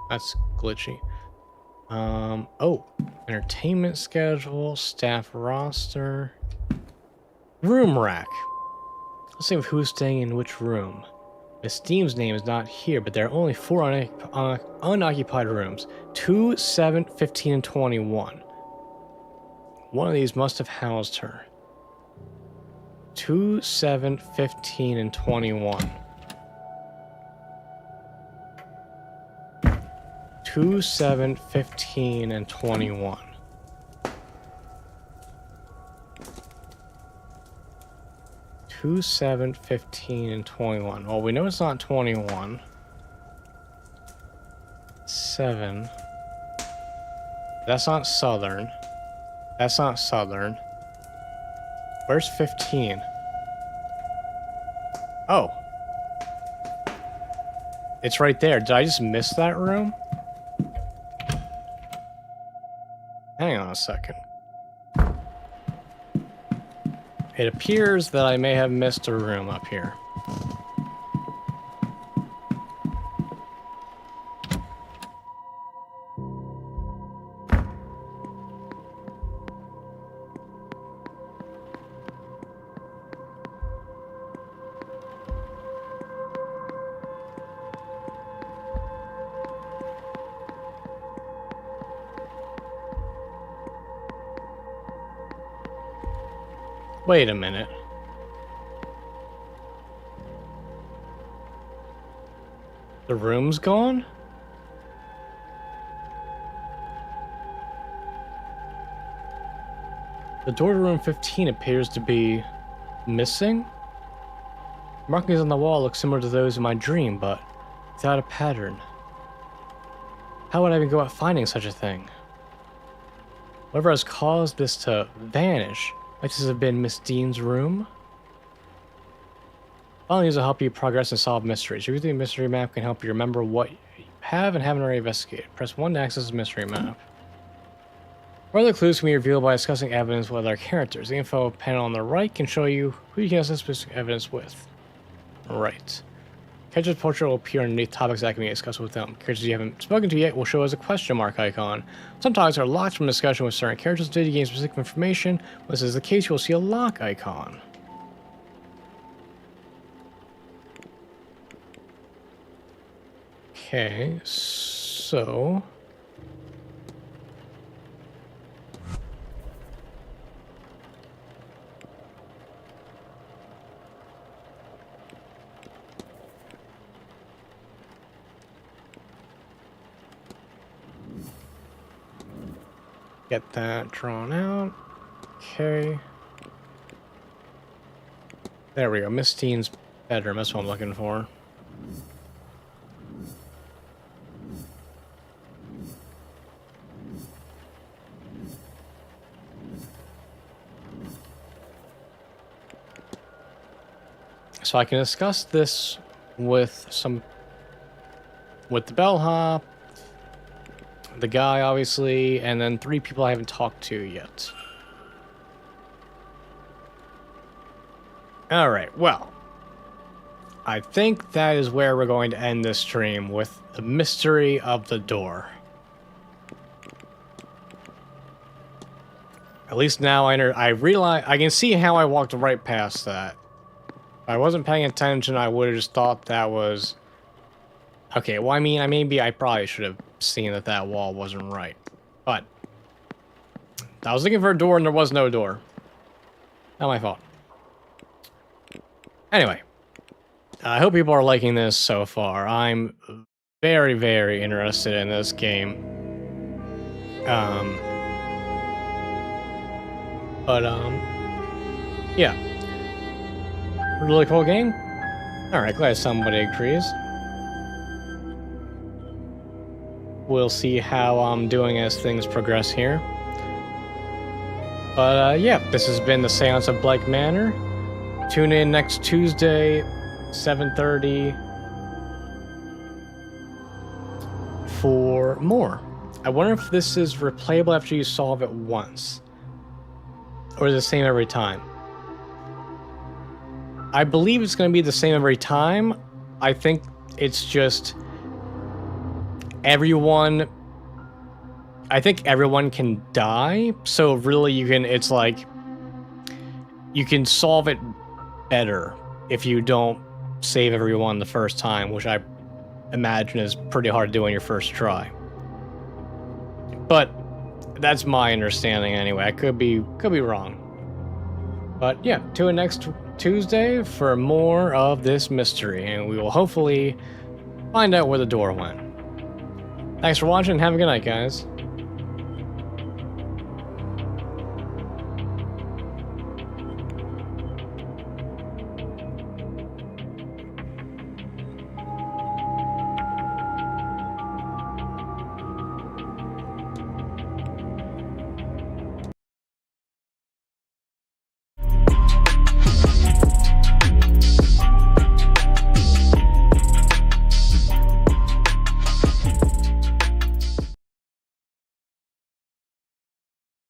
That's glitchy. Oh. Entertainment schedule, staff roster. Room rack. Let's see who's staying in which room. Miss Deem's name is not here, but there are only 4 unoccupied rooms. 2, 7, 15, and 21. One of these must have housed her. 2, 7, 15, and 21. 2, 7, 15, and 21. Two, 7, 15, and 21. Well, we know it's not 21. 7. That's not southern. That's not southern. Where's 15? Oh. It's right there. Did I just miss that room? Hang on a second. It appears that I may have missed a room up here. Wait a minute. The room's gone? The door to room 15 appears to be missing. Markings on the wall look similar to those in my dream, but without a pattern. How would I even go about finding such a thing? Whatever has caused this to vanish, might this have been Miss Dean's room? Following these will help you progress and solve mysteries. Using the mystery map can help you remember what you have and haven't already investigated. Press 1 to access the mystery map. Further clues can be revealed by discussing evidence with other characters. The info panel on the right can show you who you can discuss specific evidence with. Right. Character's portrait will appear underneath topics that can be discussed with them. Characters you haven't spoken to yet will show as a question mark icon. Some topics are locked from discussion with certain characters until you gain specific information. When this is the case, you will see a lock icon. Okay, so... Get that drawn out. Okay. There we go. Miss Dean's bedroom. That's what I'm looking for. So I can discuss this with the bellhop, the guy, obviously, and then 3 people I haven't talked to yet. Alright, well. I think that is where we're going to end this stream, with the mystery of the door. At least now I realize, I can see how I walked right past that. If I wasn't paying attention, I would have just thought that was... Okay, well, I mean, I probably should have seen that that wall wasn't right. But I was looking for a door and there was no door. Not my fault. Anyway, I hope people are liking this so far. I'm very, very interested in this game. Yeah. Really cool game. Alright, glad somebody agrees. We'll see how I'm doing as things progress here. But yeah, this has been the Seance of Bly Manor. Tune in next Tuesday, 7:30 for more. I wonder if this is replayable after you solve it once. Or is it the same every time? I believe it's going to be the same every time. I think it's just... everyone can die, so really you can, it's like, you can solve it better if you don't save everyone the first time, which I imagine is pretty hard to do on your first try. But that's my understanding anyway. I could be wrong. But yeah, tune in next Tuesday for more of this mystery, and we will hopefully find out where the door went. Thanks for watching, and have a good night, guys.